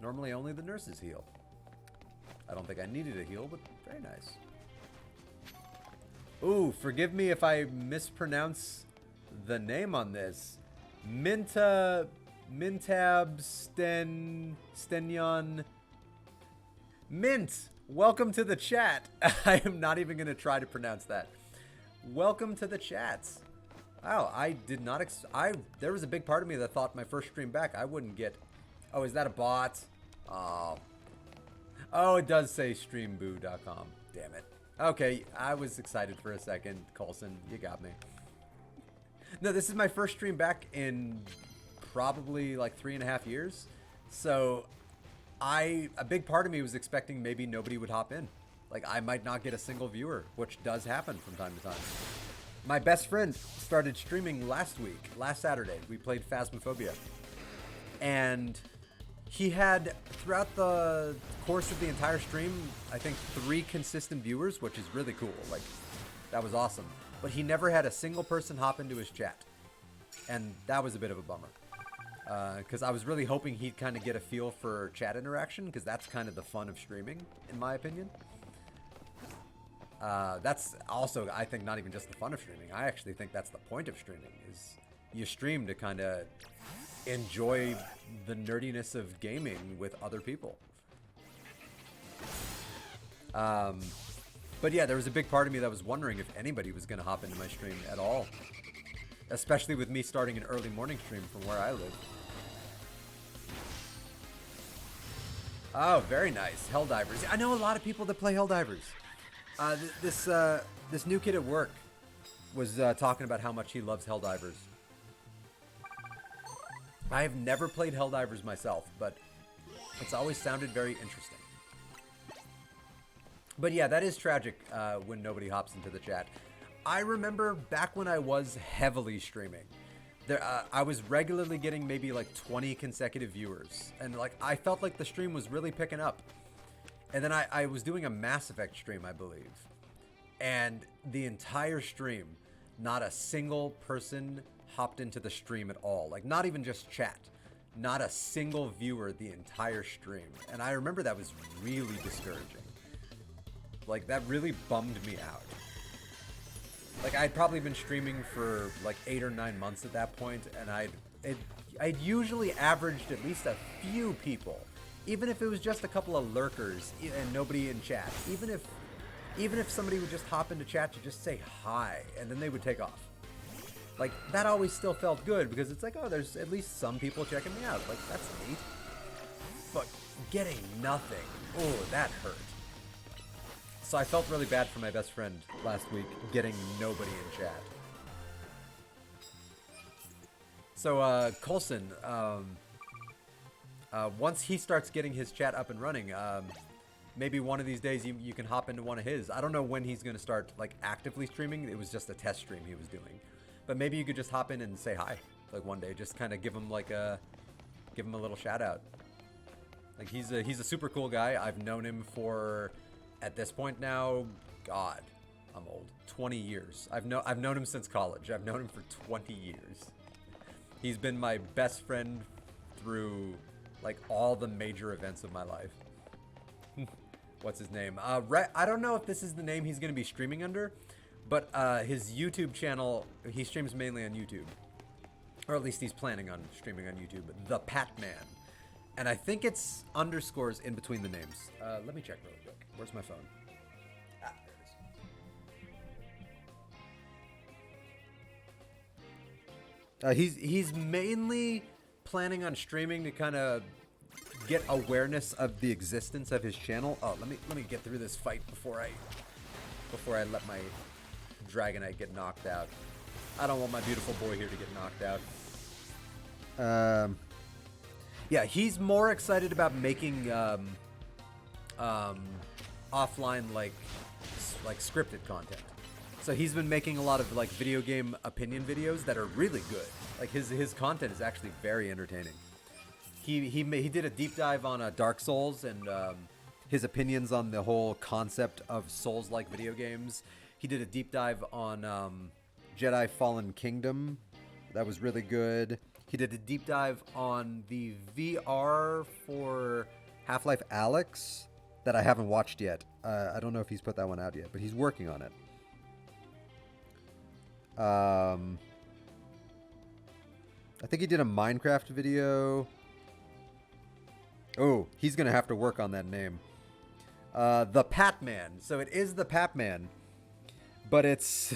A: Normally only the nurses heal. I don't think I needed a heal, but very nice. Ooh, forgive me if I mispronounce the name on this. Mintab Stenyon Mint. Welcome to the chat. I am not even going to try to pronounce that. Welcome to the chats. Wow, I did not there was a big part of me that thought my first stream back I wouldn't get. Oh, is that a bot? Oh, it does say streamboo.com. Damn it. Okay, I was excited for a second. Coulson, you got me. No, this is my first stream back in probably like 3.5 years. So a big part of me was expecting maybe nobody would hop in. Like I might not get a single viewer, which does happen from time to time. My best friend started streaming last Saturday. We played Phasmophobia. And he had, throughout the course of the entire stream, I think 3 consistent viewers, which is really cool. Like, that was awesome. But he never had a single person hop into his chat. And that was a bit of a bummer. Because I was really hoping he'd kind of get a feel for chat interaction, because that's kind of the fun of streaming, in my opinion. That's also, I think, not even just the fun of streaming. I actually think that's the point of streaming, is you stream to kind of enjoy the nerdiness of gaming with other people. But yeah, there was a big part of me that was wondering if anybody was going to hop into my stream at all. Especially with me starting an early morning stream from where I live. Oh, very nice. Helldivers. I know a lot of people that play Helldivers. This new kid at work was talking about how much he loves Helldivers. I have never played Helldivers myself, but it's always sounded very interesting. But yeah, that is tragic when nobody hops into the chat. I remember back when I was heavily streaming, I was regularly getting maybe like 20 consecutive viewers, and like I felt like the stream was really picking up. And then I was doing a Mass Effect stream, I believe, and the entire stream, not a single person hopped into the stream at all. Like, not even just chat. Not a single viewer the entire stream. And I remember that was really discouraging. Like, that really bummed me out. Like, I'd probably been streaming for like 8 or 9 months at that point, and I'd usually averaged at least a few people. Even if it was just a couple of lurkers and nobody in chat. Even if somebody would just hop into chat to just say hi, and then they would take off. Like, that always still felt good, because it's like, oh, there's at least some people checking me out. Like, that's neat. But getting nothing, oh, that hurt. So I felt really bad for my best friend last week, getting nobody in chat. So, Coulson, once he starts getting his chat up and running, maybe one of these days you can hop into one of his. I don't know when he's going to start like actively streaming. It was just a test stream he was doing. But maybe you could just hop in and say hi, like one day. Just kind of give him a little shout out. Like he's a super cool guy. I've known him for, at this point now, God, I'm old. 20 years. I've known him since college. I've known him for 20 years. He's been my best friend through like all the major events of my life. What's his name? I don't know if this is the name he's going to be streaming under, but his YouTube channel, he streams mainly on YouTube. Or at least he's planning on streaming on YouTube. The Patman. And I think it's underscores in between the names. Let me check really quick. Where's my phone? Ah, there it is. He's mainly planning on streaming to kind of get awareness of the existence of his channel. Oh, let me get through this fight before I let my Dragonite get knocked out. I don't want my beautiful boy here to get knocked out. Yeah, he's more excited about making offline like scripted content. So he's been making a lot of like video game opinion videos that are really good. Like his content is actually very entertaining. He did a deep dive on Dark Souls and his opinions on the whole concept of Souls-like video games. He did a deep dive on Jedi Fallen Kingdom. That was really good. He did a deep dive on the VR for Half-Life Alyx that I haven't watched yet. I don't know if he's put that one out yet, but he's working on it. I think he did a Minecraft video. Oh, he's going to have to work on that name. The Patman. So it is the Patman, but it's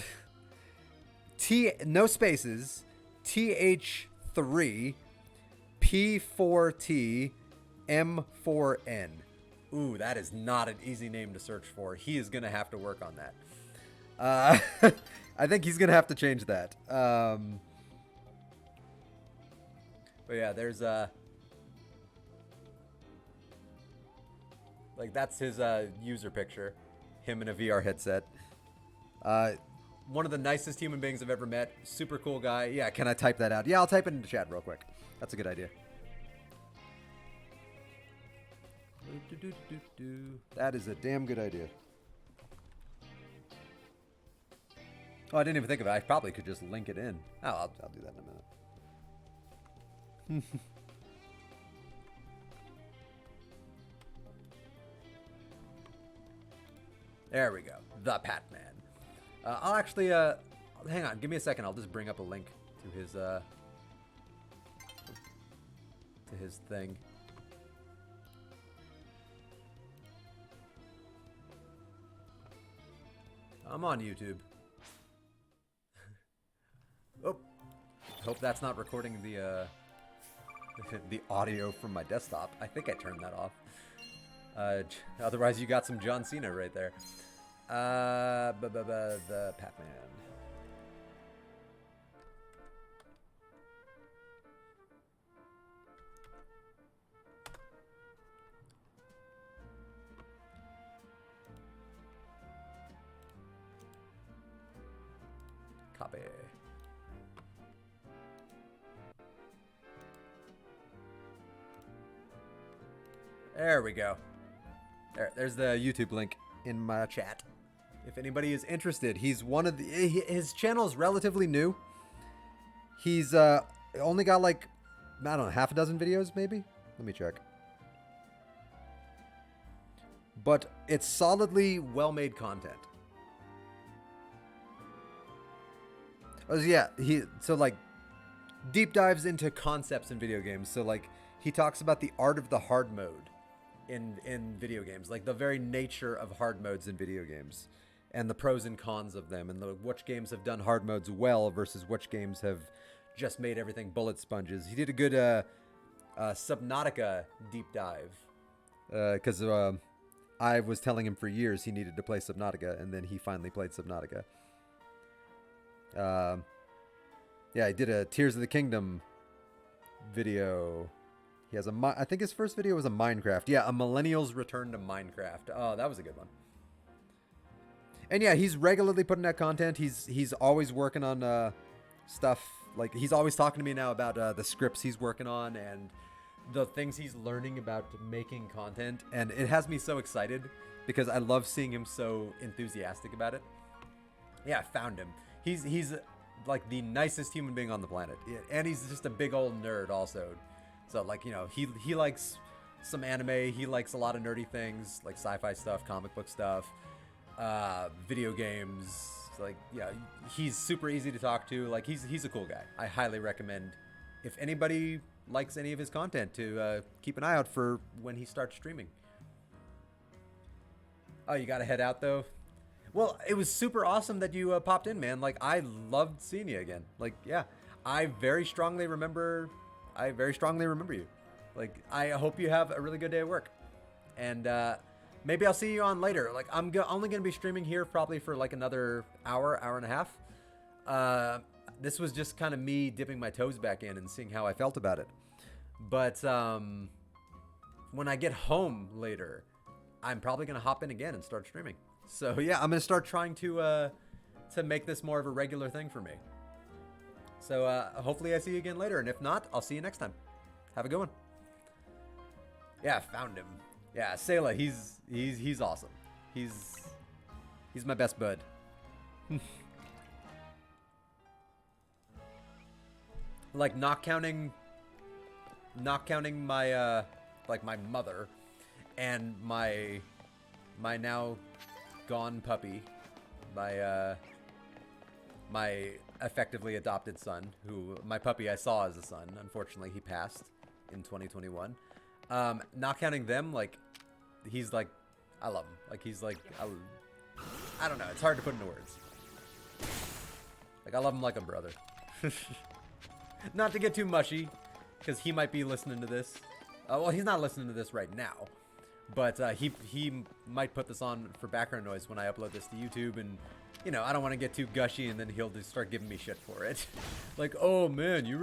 A: no spaces, TH3 P4T M4N. Ooh, that is not an easy name to search for. He is going to have to work on that. I think he's going to have to change that. But yeah, there's like that's his user picture, him in a VR headset. One of the nicest human beings I've ever met. Super cool guy. Yeah, can I type that out? Yeah, I'll type it into chat real quick. That's a good idea. That is a damn good idea. Oh, I didn't even think of it. I probably could just link it in. Oh, I'll do that in a minute. There we go. The Patman. I'll actually, hang on. Give me a second. I'll just bring up a link to his thing. I'm on YouTube. Oh, hope that's not recording the the audio from my desktop. I think I turned that off. Otherwise, you got some John Cena right there. The Patman. Copy. There we go. There's the YouTube link in my chat. If anybody is interested, he's one of the... His channel is relatively new. He's only got like, I don't know, half a dozen videos maybe? Let me check. But it's solidly well-made content. Oh, yeah, so like deep dives into concepts in video games. So like he talks about the art of the hard mode in video games, like the very nature of hard modes in video games and the pros and cons of them, and which games have done hard modes well versus which games have just made everything bullet sponges. He did a good Subnautica deep dive because I was telling him for years he needed to play Subnautica, and then he finally played Subnautica. Yeah, he did a Tears of the Kingdom video. He has I think his first video was a Minecraft. Yeah, a Millennial's Return to Minecraft. Oh, that was a good one. And yeah, he's regularly putting out content. He's always working on stuff. Like, he's always talking to me now about the scripts he's working on and the things he's learning about making content. And it has me so excited because I love seeing him so enthusiastic about it. Yeah, I found him. He's like the nicest human being on the planet. And he's just a big old nerd also. So, like, you know, he likes some anime. He likes a lot of nerdy things, like sci-fi stuff, comic book stuff, video games. Like, yeah, he's super easy to talk to. Like, he's a cool guy. I highly recommend, if anybody likes any of his content, to keep an eye out for when he starts streaming. Oh, you gotta head out, though? Well, it was super awesome that you popped in, man. Like, I loved seeing you again. Like, yeah, I very strongly remember you. Like, I hope you have a really good day at work. And maybe I'll see you on later. Like, I'm only going to be streaming here probably for like another hour and a half. This was just kind of me dipping my toes back in and seeing how I felt about it. But when I get home later, I'm probably going to hop in again and start streaming. So yeah, I'm going to start trying to make this more of a regular thing for me. So hopefully I see you again later, and if not, I'll see you next time. Have a good one. Yeah, I found him. Yeah, Sayla, he's awesome. He's my best bud. Like, not counting my like my mother and my now gone puppy, my effectively adopted son, who my puppy I saw as a son. Unfortunately, he passed in 2021. Not counting them, like, he's like, I love him. Like, he's like, I don't know. It's hard to put into words. Like, I love him like a brother. Not to get too mushy, because he might be listening to this. Well, he's not listening to this right now. But he might put this on for background noise when I upload this to YouTube, and, you know, I don't want to get too gushy, and then he'll just start giving me shit for it. Like, oh man, you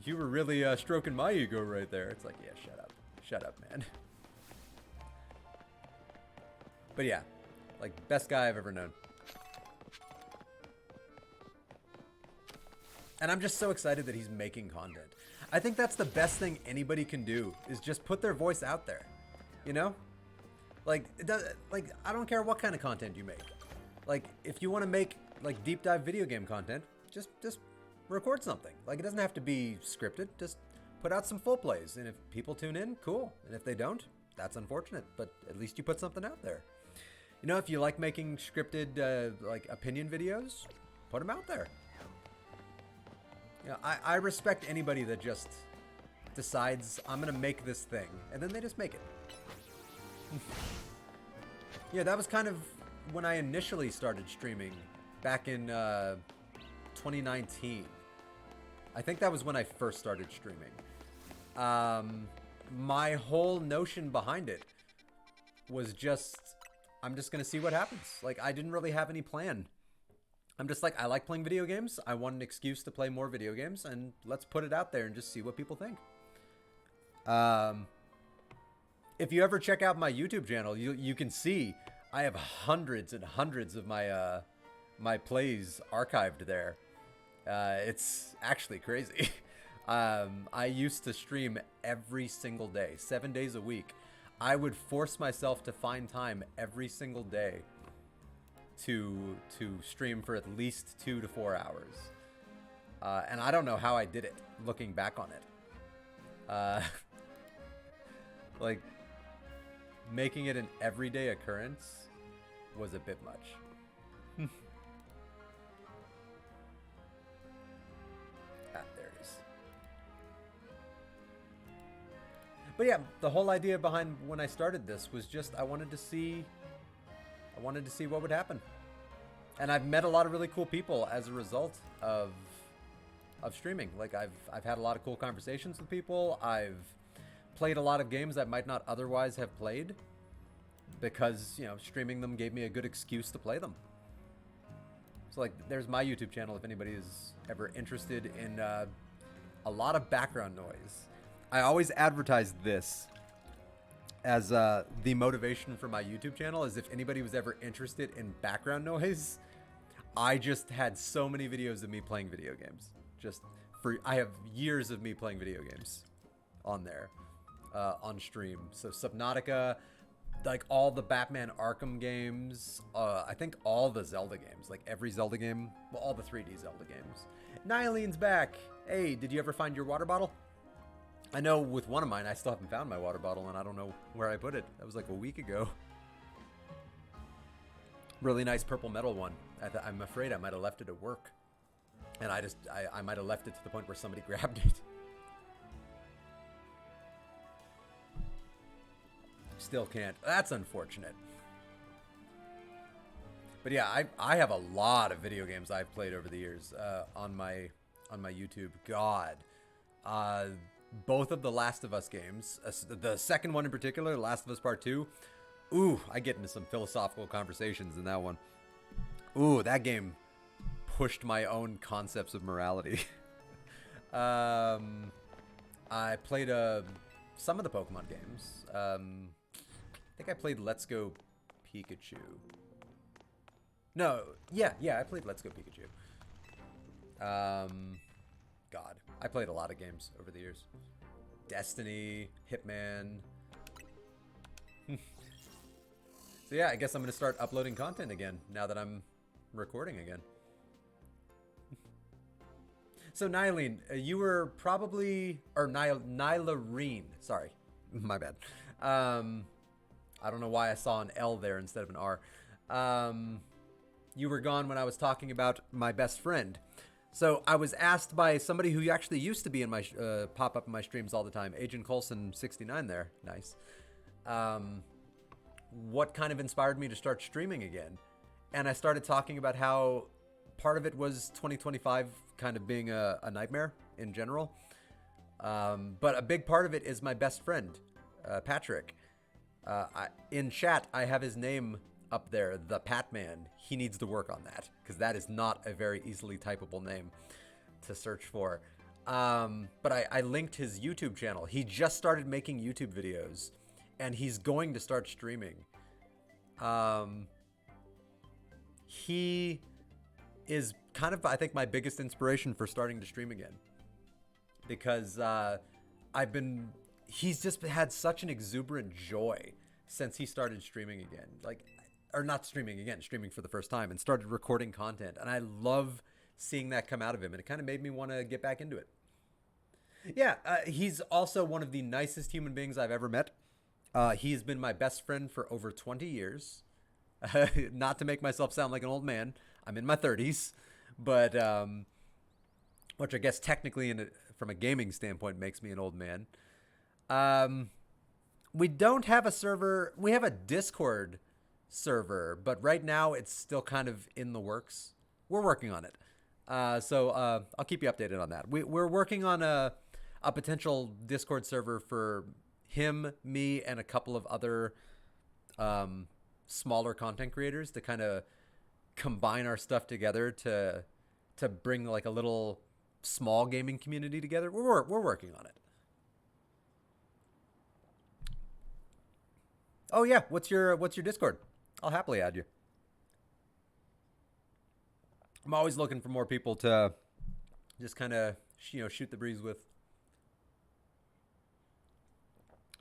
A: You were really stroking my ego right there. It's like, yeah, shut up. Shut up, man. But yeah, like, best guy I've ever known. And I'm just so excited that he's making content. I think that's the best thing anybody can do, is just put their voice out there. You know? Like, I don't care what kind of content you make. Like, if you want to make, like, deep dive video game content, just record something. Like, it doesn't have to be scripted. Just put out some full plays. And if people tune in, cool. And if they don't, that's unfortunate. But at least you put something out there. You know, if you like making scripted, like, opinion videos, put them out there. You know, I respect anybody that just decides, I'm going to make this thing. And then they just make it. Yeah, that was kind of when I initially started streaming back in 2019. I think that was when I first started streaming. My whole notion behind it was just, I'm just going to see what happens. Like, I didn't really have any plan. I'm just like, I like playing video games. I want an excuse to play more video games, and let's put it out there and just see what people think. If you ever check out my YouTube channel, you can see I have hundreds and hundreds of my my plays archived there. It's actually crazy. I used to stream every single day, 7 days a week. I would force myself to find time every single day to stream for at least 2 to 4 hours. And I don't know how I did it, looking back on it. Like, making it an everyday occurrence was a bit much. There it is. But yeah, the whole idea behind when I started this was just I wanted to see what would happen. And I've met a lot of really cool people as a result of streaming. Like, I've had a lot of cool conversations with people. I've played a lot of games I might not otherwise have played because, you know, streaming them gave me a good excuse to play them. So, like, there's my YouTube channel if anybody is ever interested in a lot of background noise. I always advertise this as the motivation for my YouTube channel, is if anybody was ever interested in background noise. I just had so many videos of me playing video games. I have years of me playing video games on there. On stream. So Subnautica, like all the Batman Arkham games, I think all the Zelda games, like every Zelda game, well, all the 3D Zelda games. Nylene's back. Hey, did you ever find your water bottle? I know with one of mine, I still haven't found my water bottle, and I don't know where I put it. That was like a week ago. Really nice purple metal one. I'm afraid I might have left it at work. And I might have left it to the point where somebody grabbed it. Still can't. That's unfortunate. But yeah, I have a lot of video games I've played over the years on my YouTube. God, both of the Last of Us games, the second one in particular, The Last of Us Part 2. Ooh, I get into some philosophical conversations in that one. Ooh, that game pushed my own concepts of morality. I played some of the Pokemon games. I think I played Let's Go Pikachu. No, yeah, I played Let's Go Pikachu. God, I played a lot of games over the years. Destiny, Hitman. So yeah, I guess I'm going to start uploading content again now that I'm recording again. So Nylene, you were probably, or Nylarene, sorry, my bad. I don't know why I saw an L there instead of an R. You were gone when I was talking about my best friend. So I was asked by somebody who actually used to be in my pop up in my streams all the time, Agent Colson 69 there, nice. What kind of inspired me to start streaming again? And I started talking about how part of it was 2025 kind of being a nightmare in general. But a big part of it is my best friend, Patrick. In chat, I have his name up there, the Patman. He needs to work on that because that is not a very easily typable name to search for. But I linked his YouTube channel. He just started making YouTube videos, and he's going to start streaming. He is kind of, I think, my biggest inspiration for starting to stream again, because he's just had such an exuberant joy since he started streaming again. Like, or not streaming again, streaming for the first time, and started recording content. And I love seeing that come out of him, and it kind of made me want to get back into it. Yeah, he's also one of the nicest human beings I've ever met. He's been my best friend for over 20 years. Not to make myself sound like an old man. I'm in my 30s, but which I guess technically from a gaming standpoint makes me an old man. We don't have a server. We have a Discord server, but right now it's still kind of in the works. We're working on it. So I'll keep you updated on that. We're working on a potential Discord server for him, me, and a couple of other smaller content creators to kind of combine our stuff together to bring like a little small gaming community together. We're working on it. Oh yeah, what's your Discord? I'll happily add you. I'm always looking for more people to just kind of, shoot the breeze with.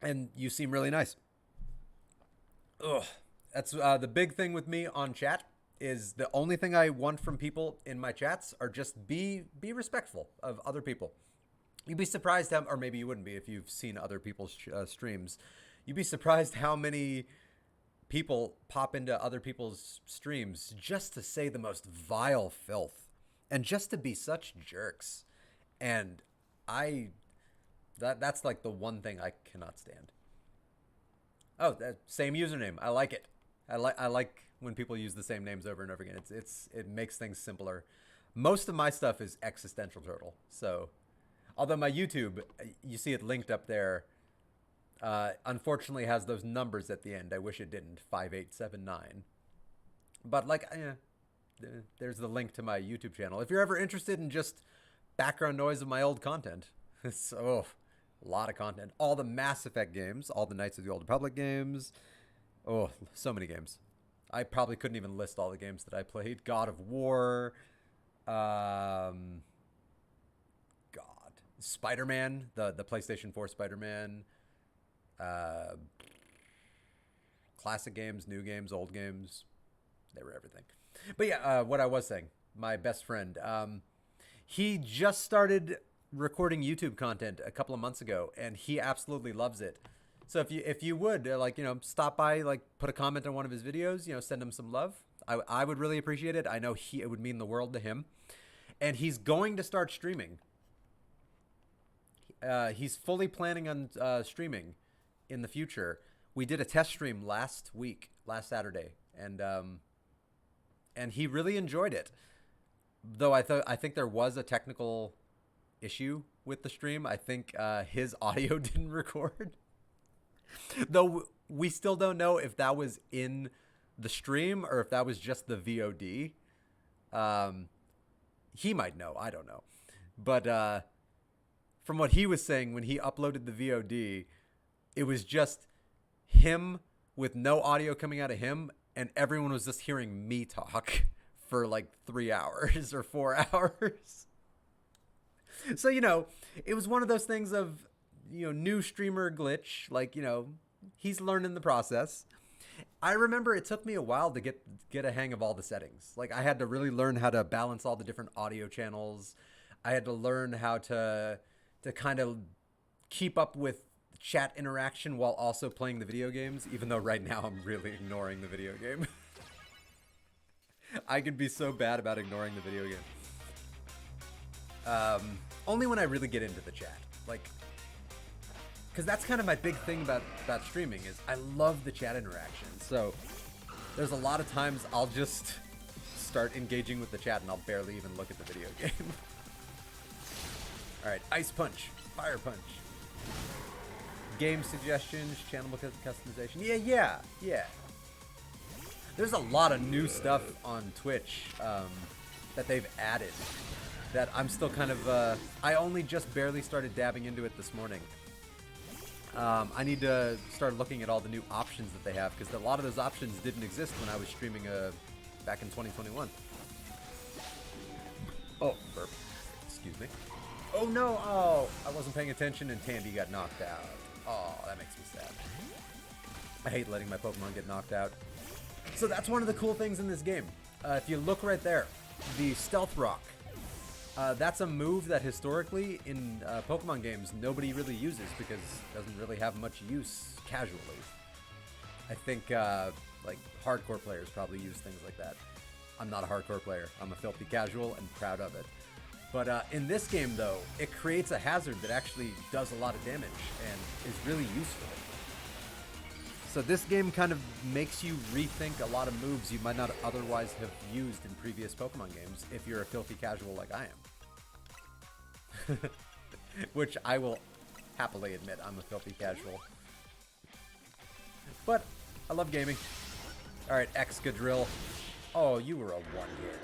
A: And you seem really nice. Ugh. That's the big thing with me on chat is the only thing I want from people in my chats are just be respectful of other people. You'd be surprised how, or maybe you wouldn't be if you've seen other people's streams. You'd be surprised how many people pop into other people's streams just to say the most vile filth and just to be such jerks. And that's like the one thing I cannot stand. Oh, that same username. I like it. I like when people use the same names over and over again. It makes things simpler. Most of my stuff is existential turtle. So, although my YouTube, you see it linked up there, unfortunately has those numbers at the end. I wish it didn't. 5879. But like, there's the link to my YouTube channel. If you're ever interested in just background noise of my old content, so a lot of content. All the Mass Effect games, all the Knights of the Old Republic games. Oh, so many games. I probably couldn't even list all the games that I played. God of War. God. Spider-Man. The PlayStation 4 Spider-Man. Classic games, new games, old games. They were everything. But yeah, what I was saying. My best friend. He just started recording YouTube content a couple of months ago, and he absolutely loves it. So if you would stop by, like put a comment on one of his videos, send him some love. I would really appreciate it. I know it would mean the world to him. And he's going to start streaming. He's fully planning on streaming in the future. We did a test stream last Saturday, and he really enjoyed it. Though I think there was a technical issue with the stream. I think his audio didn't record. Though we still don't know if that was in the stream or if that was just the VOD. He might know. I don't know. But from what he was saying when he uploaded the VOD, it was just him with no audio coming out of him, and everyone was just hearing me talk for like 3 hours or 4 hours. So, it was one of those things of, new streamer glitch. Like, he's learning the process. I remember it took me a while to get a hang of all the settings. Like, I had to really learn how to balance all the different audio channels. I had to learn how to kind of keep up with chat interaction while also playing the video games, even though right now I'm really ignoring the video game. I could be so bad about ignoring the video game. Only when I really get into the chat. Like, because that's kind of my big thing about streaming is I love the chat interaction. So there's a lot of times I'll just start engaging with the chat and I'll barely even look at the video game. All right, Ice Punch, Fire Punch. Game suggestions, channel customization. Yeah. There's a lot of new stuff on Twitch that they've added. that I'm still kind of, I only just barely started dabbing into it this morning. I need to start looking at all the new options that they have, because a lot of those options didn't exist when I was streaming back in 2021. Oh, burp. Excuse me. Oh no! Oh, I wasn't paying attention and Tandy got knocked out. Oh, that makes me sad. I hate letting my Pokemon get knocked out. So that's one of the cool things in this game. If you look right there, the Stealth Rock. That's a move that historically in Pokemon games nobody really uses because it doesn't really have much use casually. I think like hardcore players probably use things like that. I'm not a hardcore player. I'm a filthy casual and proud of it. But in this game though, it creates a hazard that actually does a lot of damage and is really useful. So this game kind of makes you rethink a lot of moves you might not otherwise have used in previous Pokemon games if you're a filthy casual like I am. Which I will happily admit, I'm a filthy casual. But I love gaming. Alright, Excadrill. Oh, you were a one-hit.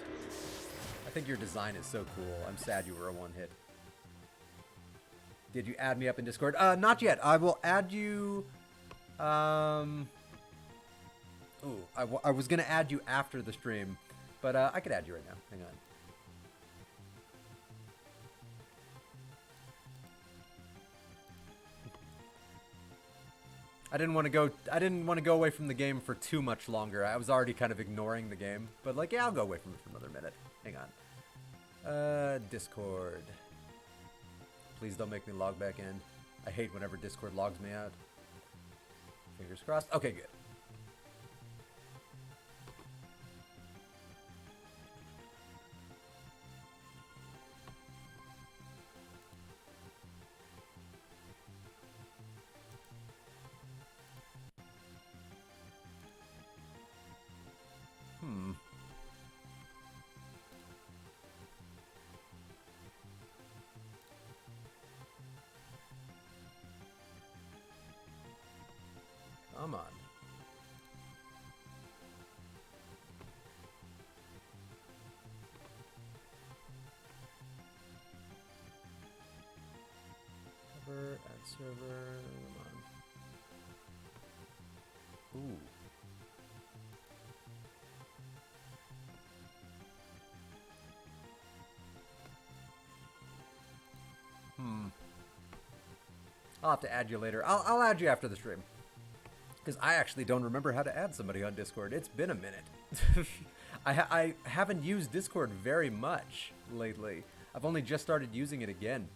A: I think your design is so cool. I'm sad you were a one-hit. Did you add me up in Discord? Not yet. I will add you... I was going to add you after the stream, but I could add you right now. Hang on. I didn't want to go away from the game for too much longer. I was already kind of ignoring the game, but like, yeah, I'll go away from it for another minute. Hang on. Discord. Please don't make me log back in. I hate whenever Discord logs me out. Fingers crossed. Okay, good. Come on. Cover, add server, come on. Ooh. I'll have to add you later. I'll add you after the stream. Because I actually don't remember how to add somebody on Discord. It's been a minute. I haven't used Discord very much lately. I've only just started using it again.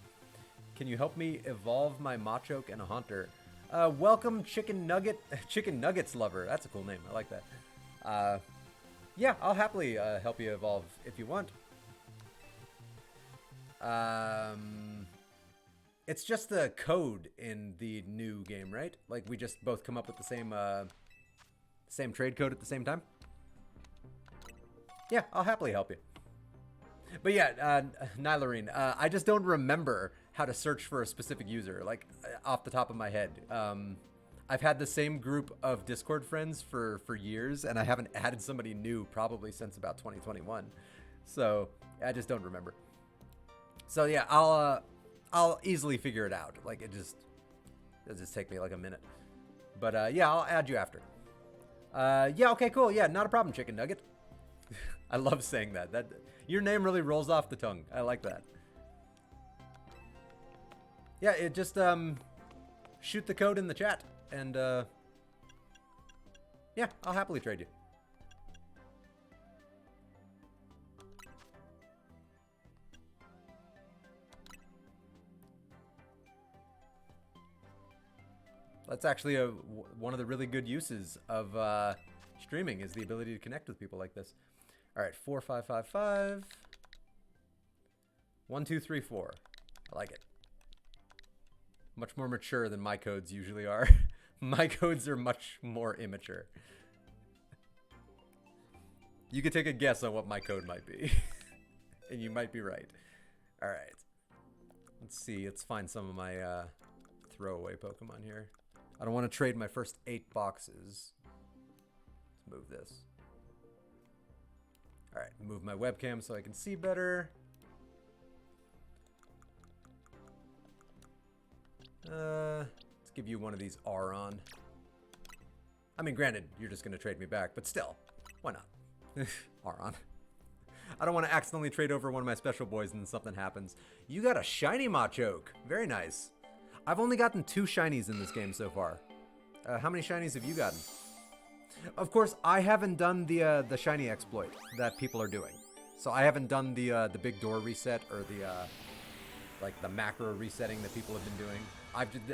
A: Can you help me evolve my Machoke and a Haunter? Welcome, Chicken Nuggets lover. That's a cool name. I like that. Yeah, I'll happily help you evolve if you want. It's just the code in the new game, right? Like, we just both come up with the same trade code at the same time? Yeah, I'll happily help you. But yeah, Nylarine, I just don't remember how to search for a specific user, like, off the top of my head. I've had the same group of Discord friends for years, and I haven't added somebody new probably since about 2021. So, I just don't remember. So yeah, I'll easily figure it out. Like, it'll just take me like a minute. But yeah, I'll add you after. Yeah, okay, cool. Yeah, not a problem, Chicken Nugget. I love saying that. Your name really rolls off the tongue. I like that. Yeah, it just shoot the code in the chat, and yeah, I'll happily trade you. That's actually one of the really good uses of streaming, is the ability to connect with people like this. All right, 4555. 1234. I like it. Much more mature than my codes usually are. My codes are much more immature. You could take a guess on what my code might be. And you might be right. All right. Let's see. Let's find some of my throwaway Pokemon here. I don't want to trade my first 8 boxes. Let's move this. All right, move my webcam so I can see better. give you one of these Aron. I mean, granted, you're just going to trade me back, but still, why not? Aron. I don't want to accidentally trade over one of my special boys and then something happens. You got a shiny Machoke. Very nice. I've only gotten 2 shinies in this game so far. How many shinies have you gotten? Of course, I haven't done the shiny exploit that people are doing. So I haven't done the big door reset or the like the macro resetting that people have been doing.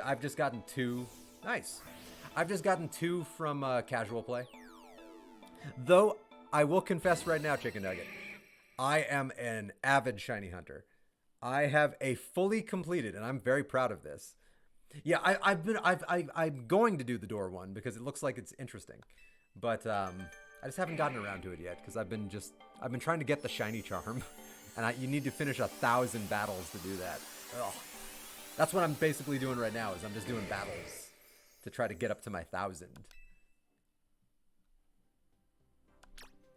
A: I've just gotten 2. Nice. I've just gotten 2 from casual play. Though I will confess right now, Chicken Nugget, I am an avid shiny hunter. I have a fully completed, and I'm very proud of this. Yeah, I'm going to do the door one because it looks like it's interesting, but I just haven't gotten around to it yet because I've been trying to get the shiny charm, and you need to finish 1,000 battles to do that. Ugh. That's what I'm basically doing right now. Is I'm just doing battles to try to get up to my 1,000.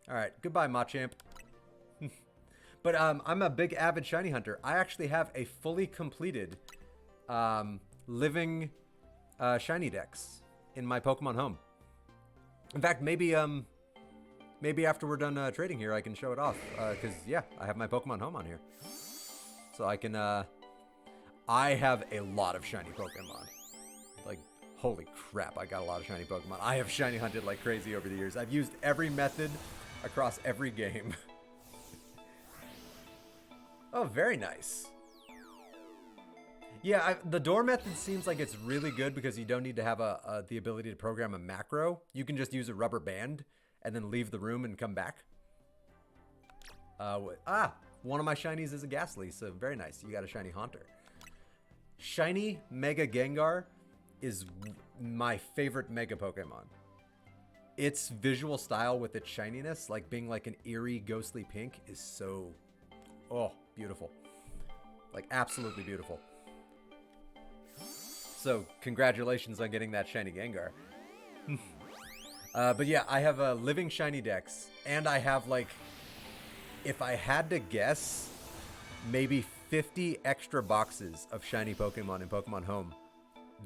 A: All right, goodbye, Machamp. But I'm a big avid shiny hunter. I actually have a fully completed living shiny dex in my Pokemon home. In fact, maybe after we're done trading here, I can show it off. Because, yeah, I have my Pokemon home on here. So I can... I have a lot of shiny Pokemon. Like, holy crap, I got a lot of shiny Pokemon. I have shiny hunted like crazy over the years. I've used every method across every game. Oh, very nice. Yeah, the door method seems like it's really good because you don't need to have the ability to program a macro. You can just use a rubber band and then leave the room and come back. One of my shinies is a Ghastly, so very nice. You got a shiny Haunter. Shiny Mega Gengar is my favorite Mega Pokemon. Its visual style with its shininess, like being like an eerie, ghostly pink, is so... Oh, beautiful. Like, absolutely beautiful. So, congratulations on getting that shiny Gengar. But yeah, I have a living shiny dex. And I have, like, if I had to guess, maybe 50 extra boxes of shiny Pokemon in Pokemon Home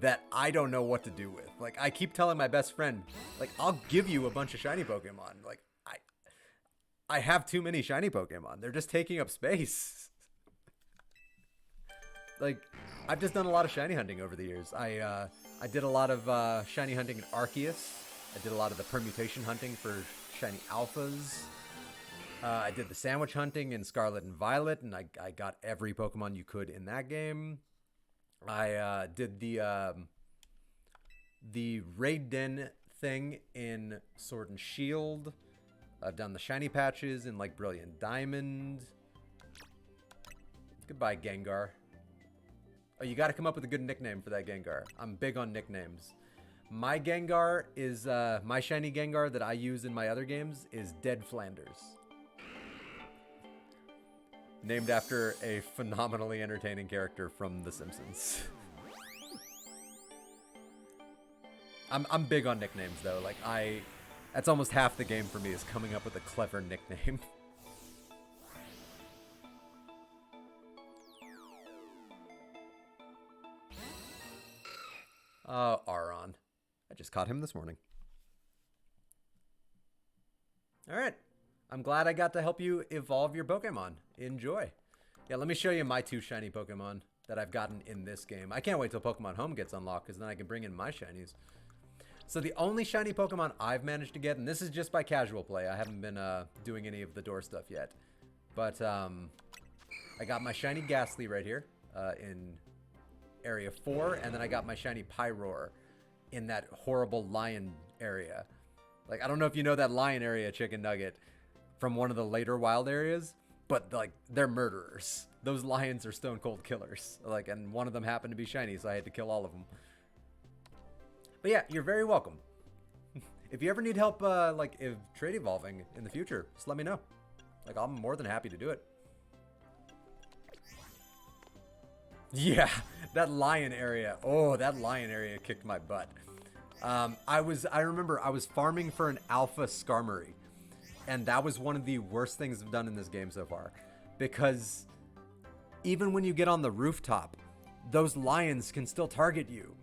A: that I don't know what to do with. Like, I keep telling my best friend, like, I'll give you a bunch of shiny Pokemon. Like, I have too many shiny Pokemon. They're just taking up space. Like, I've just done a lot of shiny hunting over the years. I did a lot of shiny hunting in Arceus. I did a lot of the permutation hunting for shiny alphas. I did the sandwich hunting in Scarlet and Violet, and I got every Pokemon you could in that game. I did the Raid Den thing in Sword and Shield. I've done the shiny patches in, like, Brilliant Diamond. Goodbye, Gengar. Oh, you got to come up with a good nickname for that Gengar. I'm big on nicknames. My Gengar is, my shiny Gengar that I use in my other games is Dead Flanders. Named after a phenomenally entertaining character from The Simpsons. I'm big on nicknames, though. Like, that's almost half the game for me, is coming up with a clever nickname. Aron. I just caught him this morning. Alright. I'm glad I got to help you evolve your Pokemon. Enjoy. Yeah, let me show you my 2 shiny Pokemon that I've gotten in this game. I can't wait till Pokemon Home gets unlocked, because then I can bring in my shinies. So the only shiny Pokemon I've managed to get, and this is just by casual play, I haven't been doing any of the door stuff yet, but I got my shiny Ghastly right here in Area 4, and then I got my shiny Pyroar in that horrible lion area. Like, I don't know if you know that lion area, Chicken Nugget, from one of the later wild areas, but, like, they're murderers. Those lions are stone cold killers. Like, and one of them happened to be shiny, so I had to kill all of them. But yeah, you're very welcome. If you ever need help, like, if trade evolving in the future, just let me know. Like, I'm more than happy to do it. Yeah, that lion area. Oh, that lion area kicked my butt. I remember I was farming for an alpha Skarmory, and that was one of the worst things I've done in this game so far, because even when you get on the rooftop, those lions can still target you.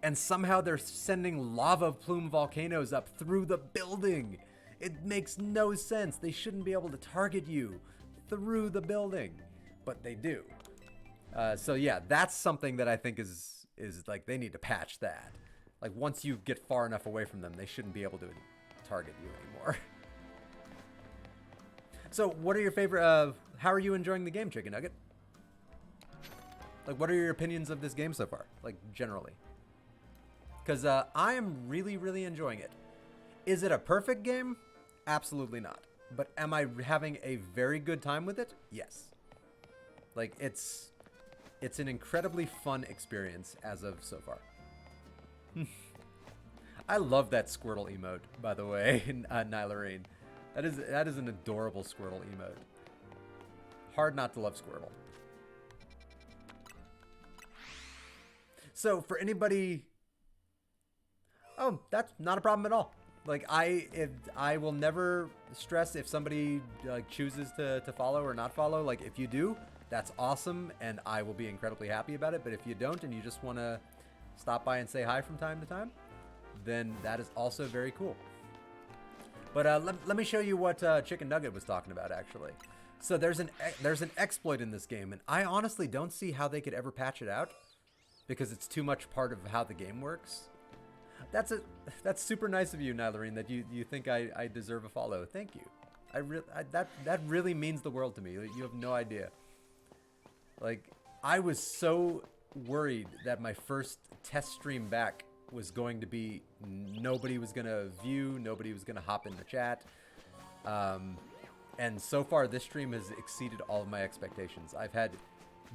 A: And somehow they're sending lava plume volcanoes up through the building. It makes no sense. They shouldn't be able to target you through the building, but they do. So yeah, that's something that I think is like they need to patch that. Like once you get far enough away from them, they shouldn't be able to target you anymore. So what are your favorite, how are you enjoying the game, Chicken Nugget? Like what are your opinions of this game so far, like generally? Because I am really, really enjoying it. Is it a perfect game? Absolutely not. But am I having a very good time with it? Yes. Like it's an incredibly fun experience as of so far. I love that Squirtle emote, by the way, Nylarine. That is an adorable Squirtle emote. Hard not to love Squirtle. So for anybody, oh, that's not a problem at all. Like I will never stress if somebody like chooses to follow or not follow. Like if you do, that's awesome, and I will be incredibly happy about it. But if you don't, and you just want to stop by and say hi from time to time, then that is also very cool. But let me show you what Chicken Nugget was talking about, actually. So there's an exploit in this game, and I honestly don't see how they could ever patch it out because it's too much part of how the game works. That's super nice of you, Nylarine, that you think I deserve a follow. Thank you. That really means the world to me. You have no idea. Like, I was so worried that my first test stream back was going to be nobody was going to view, nobody was going to hop in the chat. And so far, this stream has exceeded all of my expectations. I've had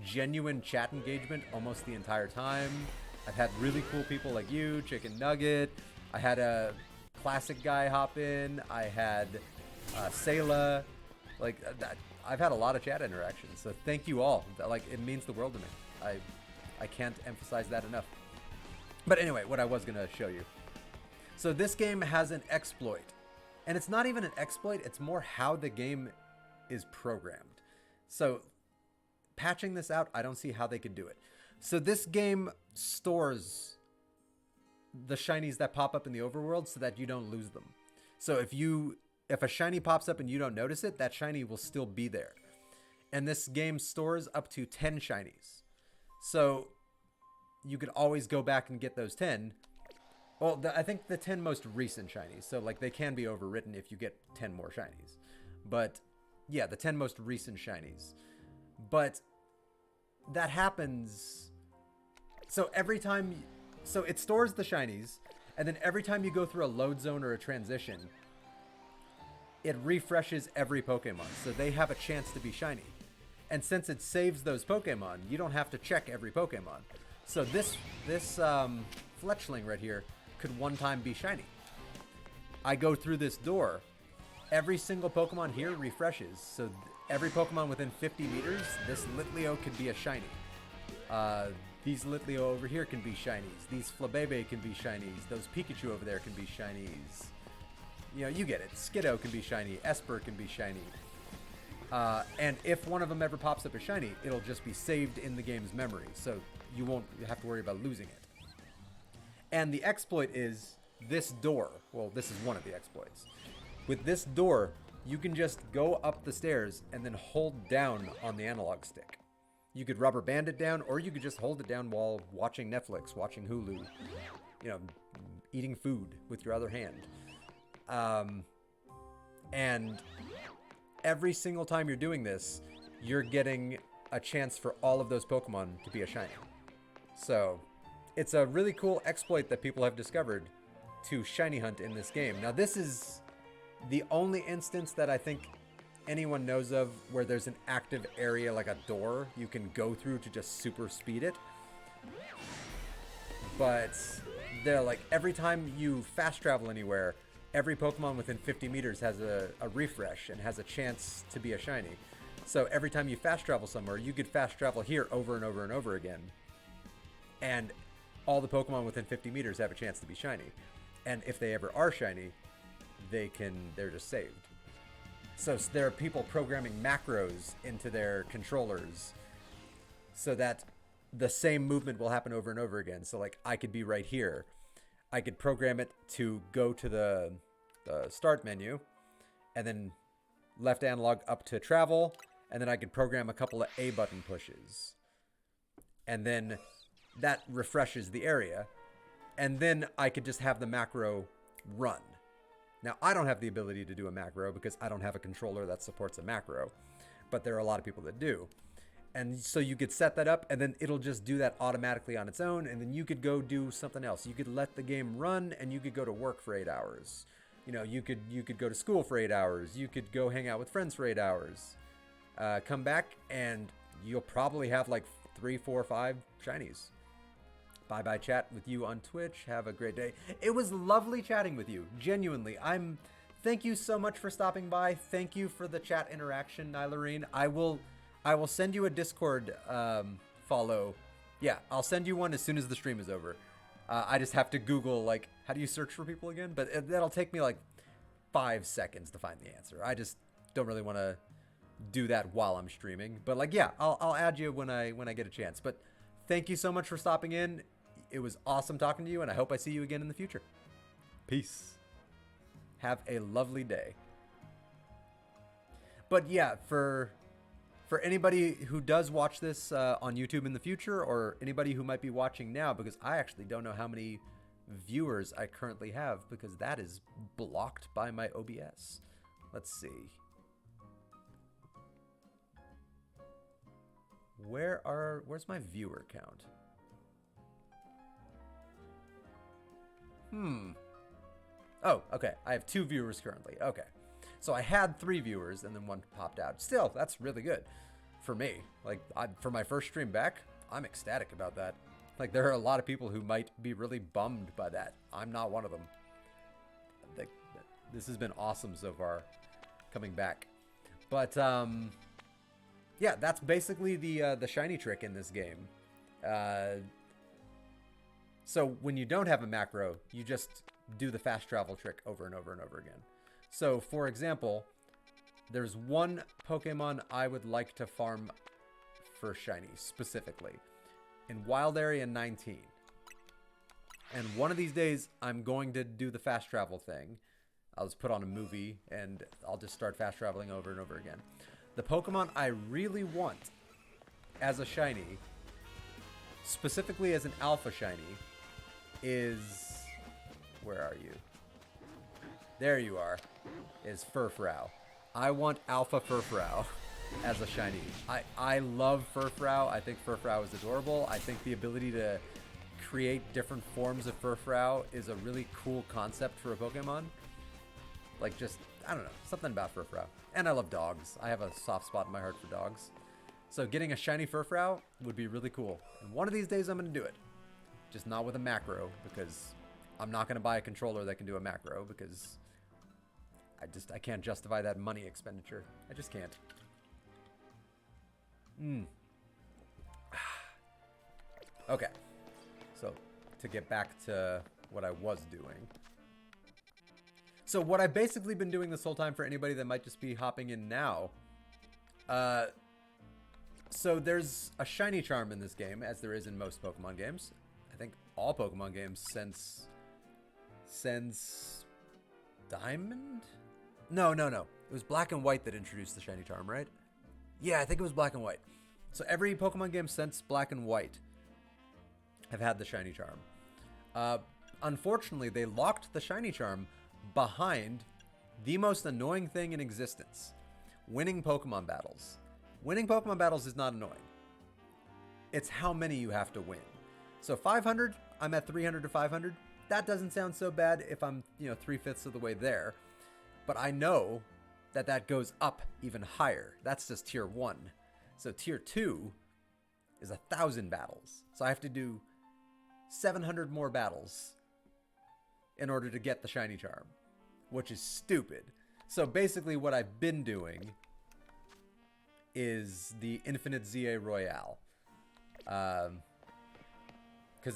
A: genuine chat engagement almost the entire time. I've had really cool people like you, Chicken Nugget. I had a classic guy hop in. I had Sayla. Like, I've had a lot of chat interactions. So thank you all. Like, it means the world to me. I can't emphasize that enough. But anyway, what I was going to show you. So this game has an exploit. And it's not even an exploit. It's more how the game is programmed. So patching this out, I don't see how they could do it. So this game stores the shinies that pop up in the overworld so that you don't lose them. So if a shiny pops up and you don't notice it, that shiny will still be there. And this game stores up to 10 shinies. So you could always go back and get those 10. Well, I think the 10 most recent shinies. So like they can be overwritten if you get 10 more shinies. But yeah, the 10 most recent shinies. But that happens. So every time, so it stores the shinies, and then every time you go through a load zone or a transition, it refreshes every Pokemon, so they have a chance to be shiny. And since it saves those Pokemon, you don't have to check every Pokemon. So this Fletchling right here could one time be shiny. I go through this door, every single Pokemon here refreshes, so every Pokemon within 50 meters, this Litleo could be a shiny. These Litleo over here can be shinies. These Flabebe can be shinies. Those Pikachu over there can be shinies. You know, you get it. Skiddo can be shiny. Esper can be shiny. And if one of them ever pops up as shiny, it'll just be saved in the game's memory, so you won't have to worry about losing it. And the exploit is this door. Well, this is one of the exploits. With this door, you can just go up the stairs and then hold down on the analog stick. You could rubber band it down, or you could just hold it down while watching Netflix, watching Hulu, you know, eating food with your other hand. And every single time you're doing this, you're getting a chance for all of those Pokemon to be a shiny. So it's a really cool exploit that people have discovered to shiny hunt in this game. Now, this is the only instance that I think anyone knows of where there's an active area, like a door you can go through to just super speed it. But they're like, every time you fast travel anywhere, every Pokemon within 50 meters has a refresh and has a chance to be a shiny. So every time you fast travel somewhere, you could fast travel here over and over and over again. And all the Pokemon within 50 meters have a chance to be shiny. And if they ever are shiny, they're just saved. So there are people programming macros into their controllers so that the same movement will happen over and over again. So like I could be right here. I could program it to go to the start menu and then left analog up to travel. And then I could program a couple of A button pushes. And then that refreshes the area. And then I could just have the macro run. Now, I don't have the ability to do a macro because I don't have a controller that supports a macro. But there are a lot of people that do. And so you could set that up and then it'll just do that automatically on its own. And then you could go do something else. You could let the game run and you could go to work for 8 hours. You know, you could go to school for 8 hours. You could go hang out with friends for 8 hours. Come back and you'll probably have like 3, 4, 5 shinies. Bye-bye chat with you on Twitch. Have a great day. It was lovely chatting with you. Genuinely. Thank you so much for stopping by. Thank you for the chat interaction, Nylarine. I will send you a Discord follow. Yeah, I'll send you one as soon as the stream is over. I just have to Google, like, how do you search for people again? But that'll take me like 5 seconds to find the answer. I just don't really want to do that while I'm streaming. But like, yeah, I'll add you when I get a chance. But thank you so much for stopping in. It was awesome talking to you, and I hope I see you again in the future. Peace. Have a lovely day. But yeah, for anybody who does watch this on YouTube in the future, or anybody who might be watching now, because I actually don't know how many viewers I currently have, because that is blocked by my OBS. Let's see. Where's my viewer count? Oh, okay. I have 2 viewers currently. Okay. So I had 3 viewers and then 1 popped out. Still, that's really good for me. Like, for my first stream back, I'm ecstatic about that. Like, there are a lot of people who might be really bummed by that. I'm not one of them. Like, this has been awesome so far, coming back. But, yeah, that's basically the shiny trick in this game. So when you don't have a macro, you just do the fast travel trick over and over and over again. So, for example, there's one Pokemon I would like to farm for shiny, specifically, in Wild Area 19. And one of these days, I'm going to do the fast travel thing. I'll just put on a movie, and I'll just start fast traveling over and over again. The Pokemon I really want as a shiny, specifically as an alpha shiny, is... Where are you? There you are. Is Furfrou. I want Alpha Furfrou as a shiny. I love Furfrou. I think Furfrou is adorable. I think the ability to create different forms of Furfrou is a really cool concept for a Pokemon. Like, just, I don't know, something about Furfrou. And I love dogs. I have a soft spot in my heart for dogs. So getting a shiny Furfrou would be really cool. And one of these days I'm going to do it. Just not with a macro, because I'm not going to buy a controller that can do a macro, because I can't justify that money expenditure. I just can't. Okay. So, to get back to what I was doing. So, what I've basically been doing this whole time, for anybody that might just be hopping in now. So, there's a shiny charm in this game, as there is in most Pokemon games. I think all Pokemon games since Diamond? No. It was Black and White that introduced the shiny charm, right? Yeah, I think it was Black and White. So every Pokemon game since Black and White have had the shiny charm. Unfortunately, they locked the shiny charm behind the most annoying thing in existence. Winning Pokemon battles. Winning Pokemon battles is not annoying. It's how many you have to win. So 500, I'm at 300 to 500. That doesn't sound so bad if I'm, 3/5 of the way there. But I know that goes up even higher. That's just tier 1. So tier 2 is 1,000 battles. So I have to do 700 more battles in order to get the shiny charm, which is stupid. So basically what I've been doing is the Infinite ZA Royale. Because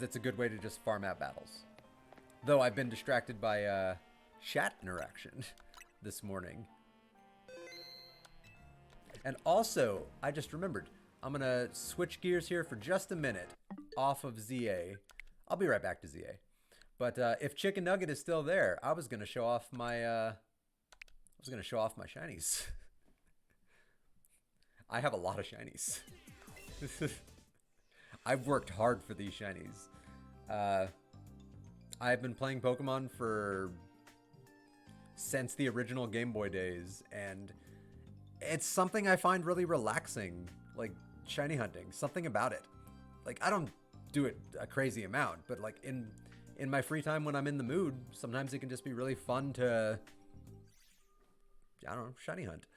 A: it's a good way to just farm out battles. Though I've been distracted by chat interaction this morning. And also, I just remembered, I'm going to switch gears here for just a minute off of ZA. I'll be right back to ZA. But if Chicken Nugget is still there, I was going to show off my shinies. I have a lot of shinies. I've worked hard for these shinies. I've been playing Pokemon since the original Game Boy days, and it's something I find really relaxing, like shiny hunting. Something about it. Like, I don't do it a crazy amount, but like in my free time when I'm in the mood, sometimes it can just be really fun to, I don't know, shiny hunt.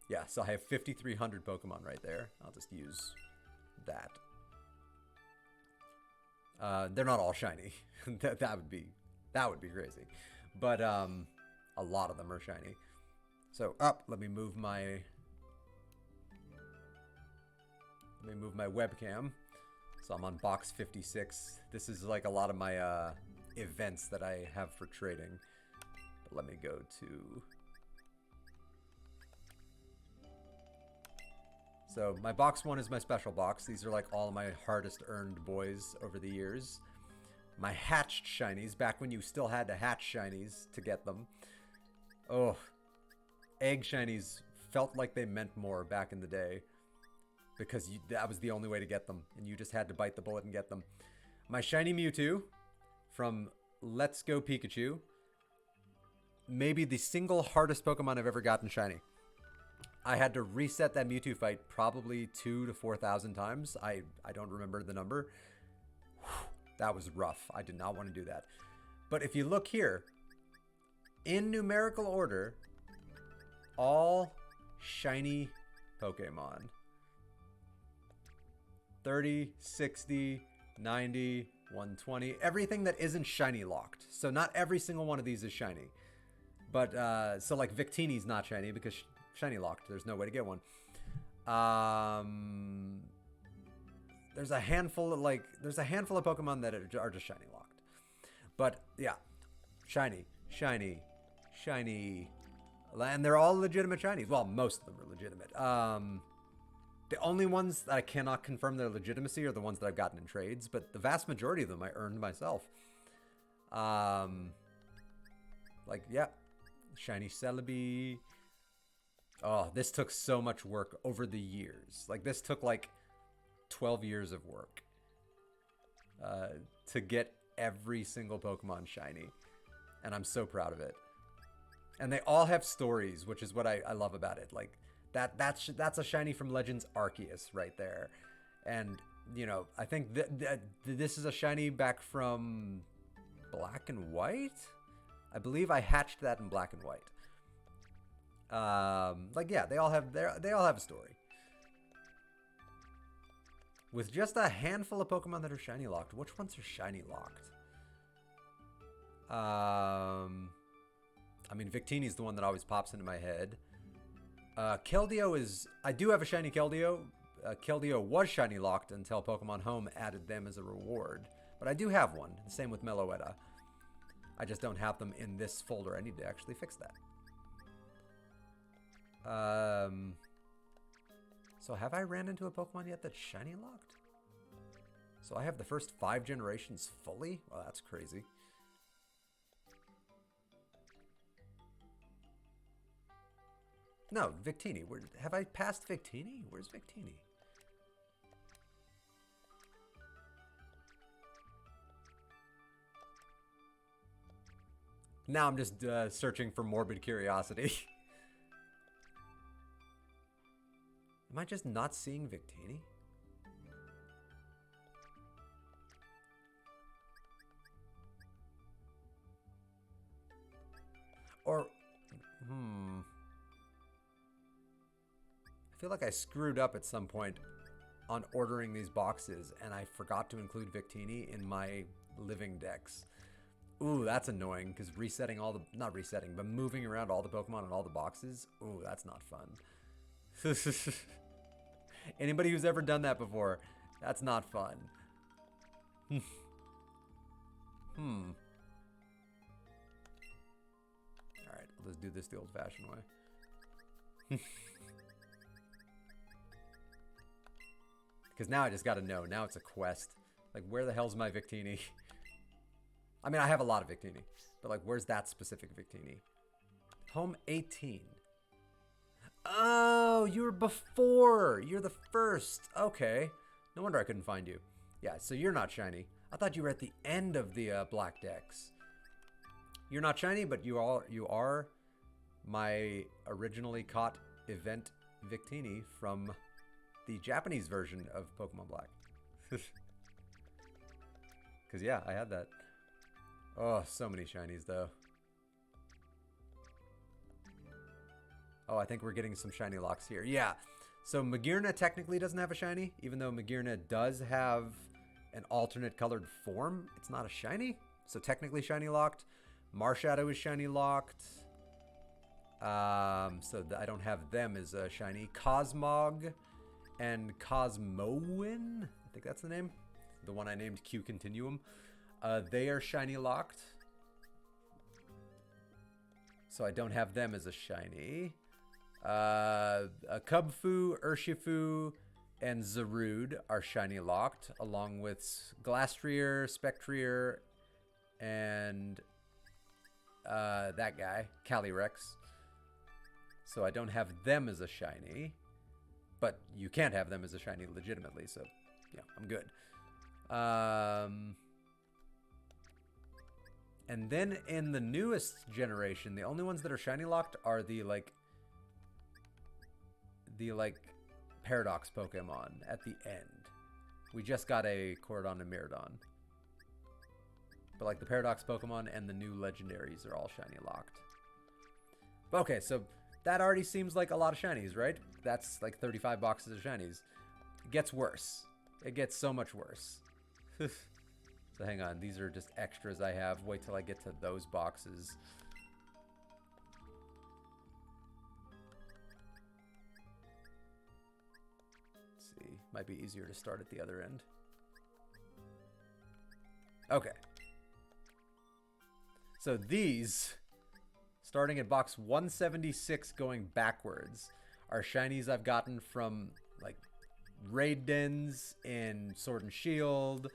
A: Yeah, so I have 5,300 Pokemon right there. I'll just use that. They're not all shiny. that would be crazy. But a lot of them are shiny. So let me move my webcam. So I'm on box 56. This is like a lot of my events that I have for trading. But let me go to. So my box 1 is my special box. These are like all of my hardest earned boys over the years. My hatched shinies, back when you still had to hatch shinies to get them. Oh, egg shinies felt like they meant more back in the day. Because that was the only way to get them. And you just had to bite the bullet and get them. My shiny Mewtwo from Let's Go Pikachu. Maybe the single hardest Pokemon I've ever gotten shiny. I had to reset that Mewtwo fight probably 2,000 to 4,000 times. I don't remember the number. Whew, that was rough. I did not want to do that. But if you look here, in numerical order, all shiny Pokemon. 30, 60, 90, 120. Everything that isn't shiny locked. So not every single one of these is shiny. But, so like Victini's not shiny because shiny locked. There's no way to get one. There's a handful of Pokemon that are just shiny locked. But yeah, shiny. And they're all legitimate shinies. Well, most of them are legitimate. The only ones that I cannot confirm their legitimacy are the ones that I've gotten in trades, but the vast majority of them I earned myself. Like, yeah, shiny Celebi. Oh, this took so much work over the years. Like, this took like 12 years of work to get every single Pokemon shiny. And I'm so proud of it. And they all have stories, which is what I love about it. Like, that's a shiny from Legends Arceus right there. And, you know, I think this is a shiny back from Black and White? I believe I hatched that in Black and White. Like, yeah, they all have a story. With just a handful of Pokemon that are shiny locked. Which ones are shiny locked? I mean, Victini's the one that always pops into my head. Keldeo is... I do have a shiny Keldeo. Keldeo was shiny locked until Pokemon Home added them as a reward. But I do have one. The same with Meloetta. I just don't have them in this folder. I need to actually fix that. So have I ran into a Pokemon yet that's shiny locked? So I have the first 5 generations fully? Well, that's crazy. No, Victini. Have I passed Victini? Where's Victini? Now I'm just searching for morbid curiosity. Am I just not seeing Victini? Or, I feel like I screwed up at some point on ordering these boxes and I forgot to include Victini in my living decks. Ooh, that's annoying because resetting all the, not resetting, but moving around all the Pokemon and all the boxes. Ooh, that's not fun. Anybody who's ever done that before, that's not fun. Alright, let's do this the old-fashioned way. Because now I just got to know. Now it's a quest. Like, where the hell's my Victini? I mean, I have a lot of Victini. But, like, where's that specific Victini? Home 18. Oh, you were before. You're the first. Okay. No wonder I couldn't find you. Yeah, so you're not shiny. I thought you were at the end of the black decks. You're not shiny, but you are my originally caught event Victini from the Japanese version of Pokemon Black. Because, yeah, I had that. Oh, so many shinies, though. Oh, I think we're getting some shiny locks here. Yeah. So Magearna technically doesn't have a shiny, even though Magearna does have an alternate colored form. It's not a shiny, so technically shiny locked. Marshadow is shiny locked. So I don't have them as a shiny. Cosmog and Cosmoan, I think that's the name. The one I named Q Continuum. They are shiny locked. So I don't have them as a shiny. Cubfu, Urshifu, and Zarude are shiny locked, along with Glastrier, Spectrier, and that guy, Calyrex. So I don't have them as a shiny, but you can't have them as a shiny legitimately, so yeah, I'm good. And then in the newest generation, the only ones that are shiny locked are the Paradox Pokemon at the end. We just got a Cordon and Miradon. But like the Paradox Pokemon and the new legendaries are all shiny locked. Okay, so that already seems like a lot of shinies, right? That's like 35 boxes of shinies. It gets worse. It gets so much worse. So hang on, these are just extras I have. Wait till I get to those boxes. Might be easier to start at the other end. Okay. So these, starting at box 176 going backwards, are shinies I've gotten from like raid dens in Sword and Shield,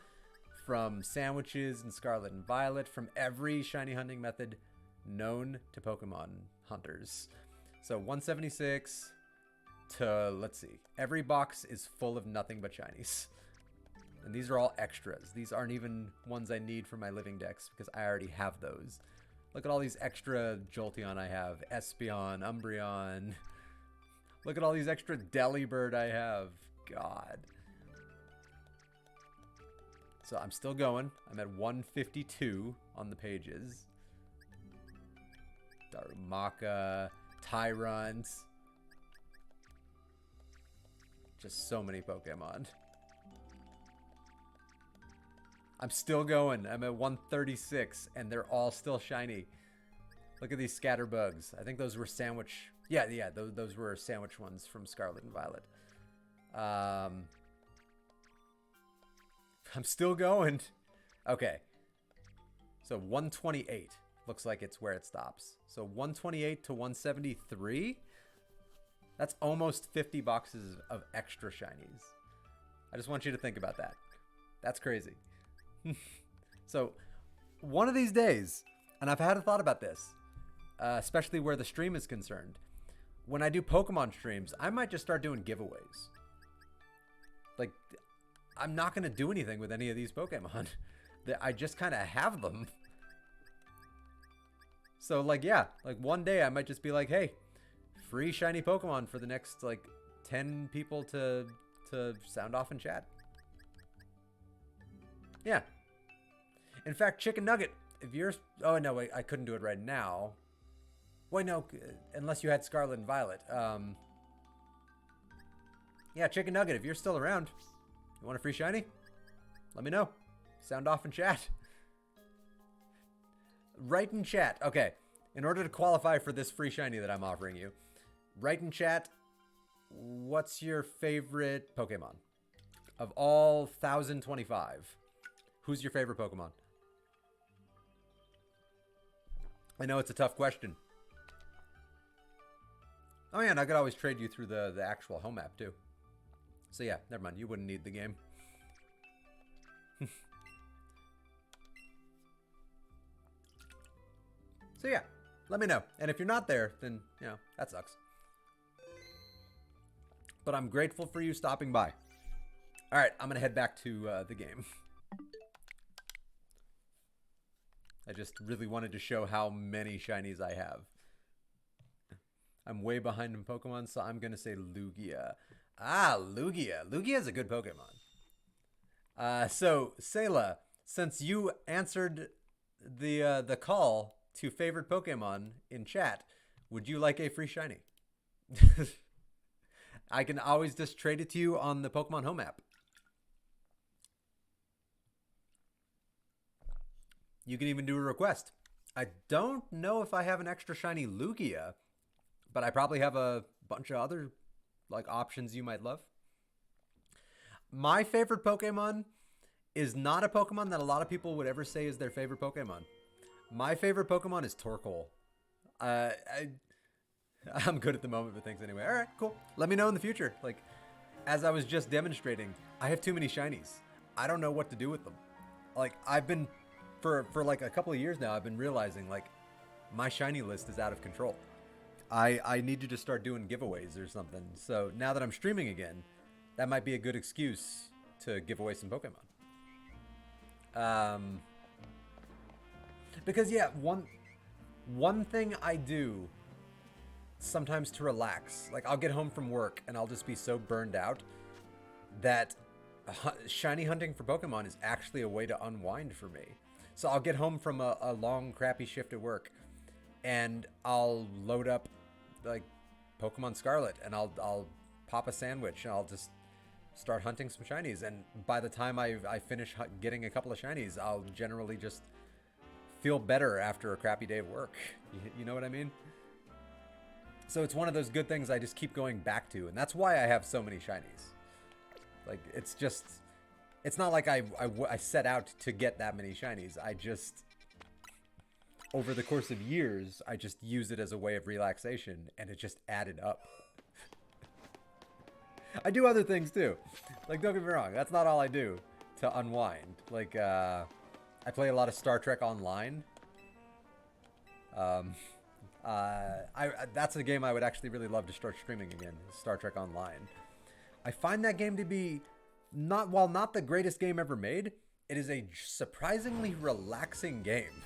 A: from sandwiches in Scarlet and Violet, from every shiny hunting method known to Pokemon hunters. So 176... to, let's see, every box is full of nothing but shinies. And these are all extras. These aren't even ones I need for my living decks because I already have those. Look at all these extra Jolteon I have. Espeon, Umbreon. Look at all these extra Delibird I have. God. So I'm still going. I'm at 152 on the pages. Darumaka, Tyrant. Just so many Pokemon. I'm still going. I'm at 136, and they're all still shiny. Look at these Scatterbugs. I think those were sandwich... Yeah, those were sandwich ones from Scarlet and Violet. I'm still going. Okay. So 128. Looks like it's where it stops. So 128 to 173... That's almost 50 boxes of extra shinies. I just want you to think about that. That's crazy. So, one of these days, and I've had a thought about this, especially where the stream is concerned. When I do Pokemon streams, I might just start doing giveaways. Like, I'm not going to do anything with any of these Pokemon. I just kind of have them. So, like, yeah, like one day I might just be like, hey, free shiny Pokemon for the next, like, 10 people to sound off in chat. Yeah. In fact, Chicken Nugget, if you're... Oh, no, wait, I couldn't do it right now. Wait, no, unless you had Scarlet and Violet. Yeah, Chicken Nugget, if you're still around, you want a free shiny? Let me know. Sound off in chat. Write in chat. Okay, in order to qualify for this free shiny that I'm offering you, write in chat, what's your favorite Pokemon? Of all 1,025, who's your favorite Pokemon? I know it's a tough question. Oh yeah, and I could always trade you through the actual home app too. So yeah, never mind. You wouldn't need the game. So yeah, let me know. And if you're not there, then, you know, that sucks. But I'm grateful for you stopping by. All right, I'm going to head back to the game. I just really wanted to show how many shinies I have. I'm way behind in Pokemon, so I'm going to say Lugia. Ah, Lugia. Lugia is a good Pokemon. So, Sayla, since you answered the call to favorite Pokemon in chat, would you like a free shiny? I can always just trade it to you on the Pokemon Home app. You can even do a request. I don't know if I have an extra shiny Lugia, but I probably have a bunch of other like options you might love. My favorite Pokemon is not a Pokemon that a lot of people would ever say is their favorite Pokemon. My favorite Pokemon is Torkoal. I'm good at the moment with things anyway. All right, cool. Let me know in the future. Like, as I was just demonstrating, I have too many shinies. I don't know what to do with them. Like, I've been, for like a couple of years now, I've been realizing, like, my shiny list is out of control. I need to just start doing giveaways or something. So now that I'm streaming again, that might be a good excuse to give away some Pokemon. Because yeah, one thing I do sometimes to relax, like I'll get home from work and I'll just be so burned out that shiny hunting for Pokemon is actually a way to unwind for me. So I'll get home from a long crappy shift at work and I'll load up like Pokemon Scarlet and I'll pop a sandwich and I'll just start hunting some shinies, and by the time I finish getting a couple of shinies, I'll generally just feel better after a crappy day of work. You know what I mean? So it's one of those good things I just keep going back to, and that's why I have so many shinies. Like, it's just, it's not like I set out to get that many shinies. I just, over the course of years, I just use it as a way of relaxation, and it just added up. I do other things too. Like, don't get me wrong, that's not all I do to unwind. Like, I play a lot of Star Trek Online. That's a game I would actually really love to start streaming again, Star Trek Online. I find that game to be, while not the greatest game ever made, it is a surprisingly relaxing game.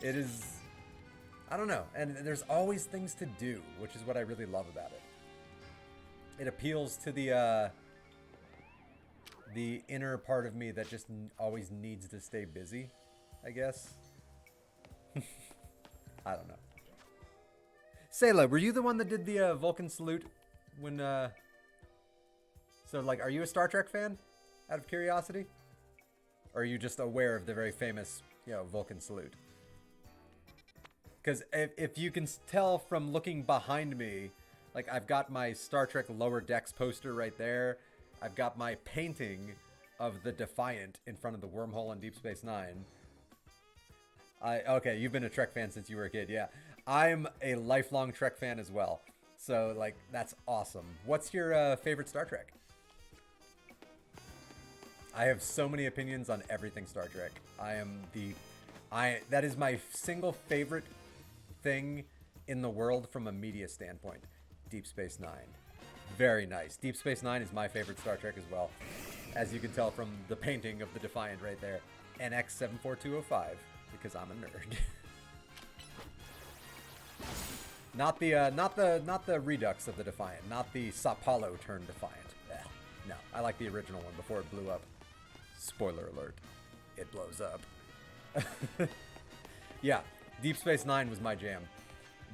A: It is, I don't know, and there's always things to do, which is what I really love about it. It appeals to the inner part of me that just always needs to stay busy, I guess. I don't know. Sayla, were you the one that did the Vulcan salute when so like, are you a Star Trek fan out of curiosity? Or are you just aware of the very famous, Vulcan salute? Because if you can tell from looking behind me, like, I've got my Star Trek Lower Decks poster right there. I've got my painting of the Defiant in front of the wormhole on Deep Space Nine. Okay, you've been a Trek fan since you were a kid, yeah. I'm a lifelong Trek fan as well. So, like, that's awesome. What's your favorite Star Trek? I have so many opinions on everything Star Trek. That is my single favorite thing in the world from a media standpoint. Deep Space Nine. Very nice. Deep Space Nine is my favorite Star Trek as well. As you can tell from the painting of the Defiant right there. NX74205, because I'm a nerd. Not the Redux of the Defiant, not the Sao Paulo turned Defiant. No, I like the original one before it blew up. Spoiler alert, it blows up. Yeah, Deep Space Nine was my jam.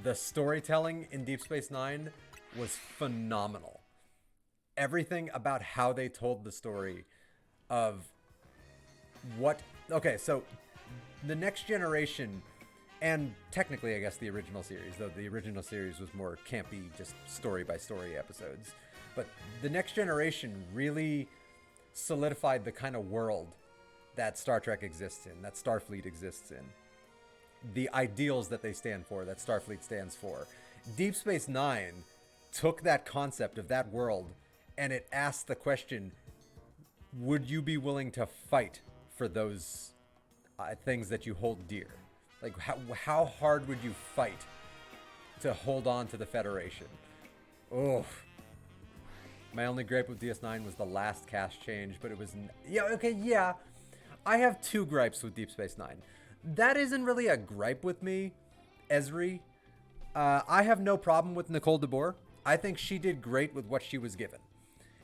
A: The storytelling in Deep Space Nine was phenomenal. Everything about how they told the story of what... Okay, so the Next Generation, and technically I guess the original series, though the original series was more campy, just story-by-story episodes. But the Next Generation really solidified the kind of world that Star Trek exists in, that Starfleet exists in. The ideals that they stand for, that Starfleet stands for. Deep Space Nine took that concept of that world and it asks the question, would you be willing to fight for those things that you hold dear? Like, how hard would you fight to hold on to the Federation? Oh, my only gripe with DS9 was the last cast change, but it was... Yeah. I have two gripes with Deep Space Nine. That isn't really a gripe with me, Esri. I have no problem with Nicole DeBoer. I think she did great with what she was given.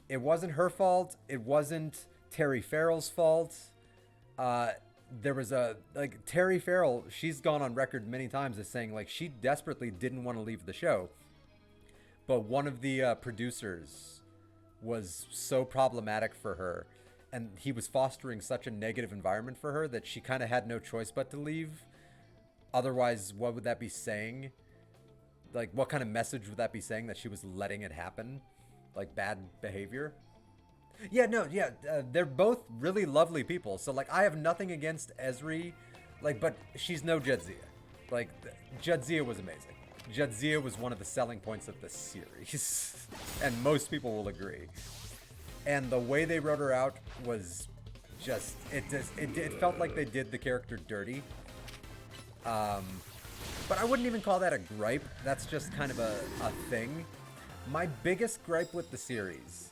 A: It wasn't her fault. It wasn't Terry Farrell's fault. There was Terry Farrell, she's gone on record many times as saying, like, she desperately didn't want to leave the show. But one of the producers was so problematic for her, and he was fostering such a negative environment for her that she kind of had no choice but to leave. Otherwise, what would that be saying? Like, what kind of message would that be saying, that she was letting it happen? Like, bad behavior? They're both really lovely people. So, like, I have nothing against Esri, like, but she's no Jadzia. Like, Jadzia was amazing. Jadzia was one of the selling points of the series, and most people will agree. And the way they wrote her out was just, it felt like they did the character dirty. But I wouldn't even call that a gripe. That's just kind of a thing. My biggest gripe with the series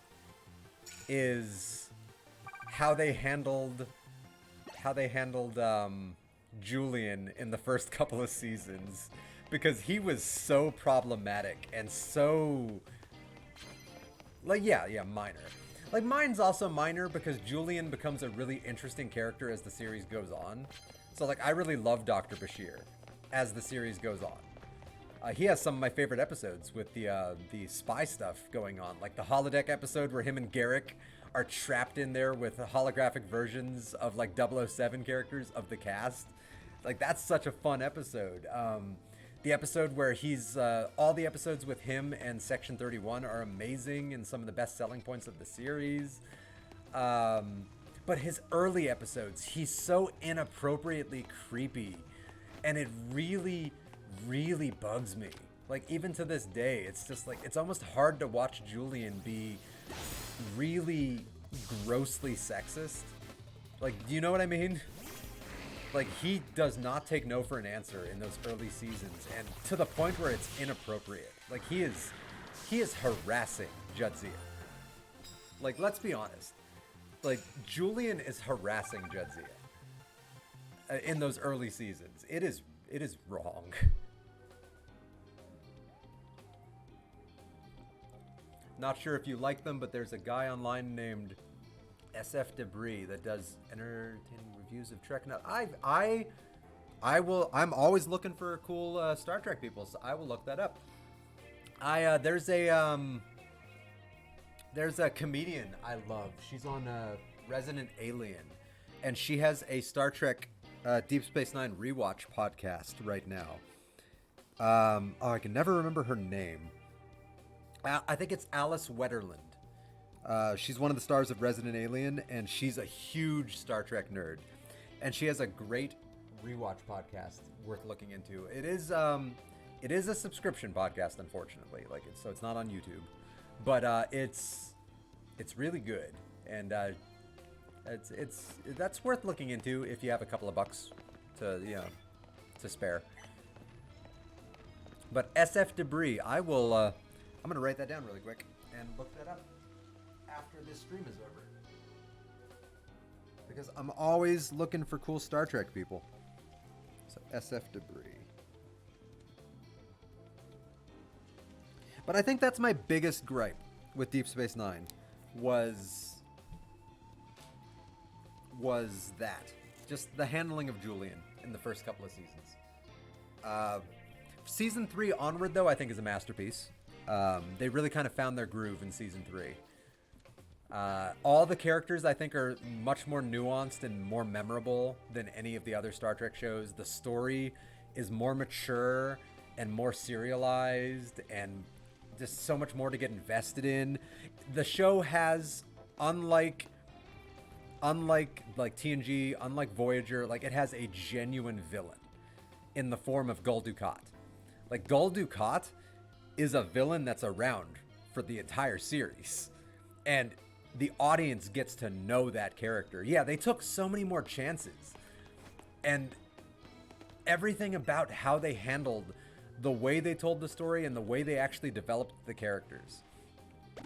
A: is how they handled Julian in the first couple of seasons, because he was so problematic and so, like, minor. Like, mine's also minor because Julian becomes a really interesting character as the series goes on. So, like, I really love Dr. Bashir as the series goes on. He has some of my favorite episodes with the spy stuff going on, like the holodeck episode where him and Garrick are trapped in there with holographic versions of, like, 007 characters of the cast. Like, that's such a fun episode. The episode where he's all the episodes with him and Section 31 are amazing and some of the best selling points of the series. But his early episodes, he's so inappropriately creepy, and it really, really bugs me. Like, even to this day, it's just like, it's almost hard to watch Julian be really grossly sexist. Like, do you know what I mean? Like, he does not take no for an answer in those early seasons, and to the point where it's inappropriate. Like, he is harassing Jadzia. Like, let's be honest. Like, Julian is harassing Jadzia in those early seasons. It is wrong. Not sure if you like them, but there's a guy online named SF Debris that does entertaining reviews of Trek. Now, I'm always looking for cool Star Trek people, so I will look that up. There's a comedian I love. She's on Resident Alien, and she has a Star Trek Deep Space Nine rewatch podcast right now. I can never remember her name. I think it's Alice Wetterland. She's one of the stars of Resident Alien, and she's a huge Star Trek nerd. And she has a great rewatch podcast worth looking into. It is a subscription podcast, unfortunately. So it's not on YouTube, but it's really good, and that's worth looking into if you have a couple of bucks to spare. But SF Debris, I'm gonna write that down really quick and look that up after this stream is over, because I'm always looking for cool Star Trek people. So SF Debris. But I think that's my biggest gripe with Deep Space Nine was that. Just the handling of Julian in the first couple of seasons. Season 3 onward, though, I think is a masterpiece. They really kind of found their groove in Season 3. All the characters, I think, are much more nuanced and more memorable than any of the other Star Trek shows. The story is more mature and more serialized, and just so much more to get invested in. The show has, unlike like TNG, unlike Voyager, like, it has a genuine villain in the form of Gul Dukat. Like, Gul Dukat is a villain that's around for the entire series. And the audience gets to know that character. Yeah, they took so many more chances. And everything about how they handled the way they told the story and the way they actually developed the characters.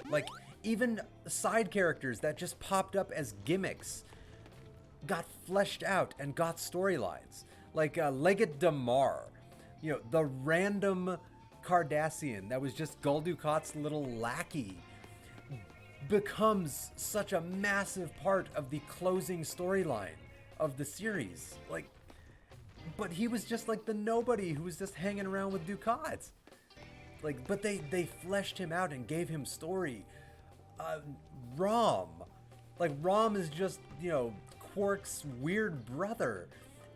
A: Like, even side characters that just popped up as gimmicks got fleshed out and got storylines. Like Leggett Damar, you know, the random Cardassian that was just Gul Dukat's little lackey, becomes such a massive part of the closing storyline of the series. Like, but he was just like the nobody who was just hanging around with Dukat. Like, but they fleshed him out and gave him story. Rom. Like, Rom is just, you know, Quark's weird brother.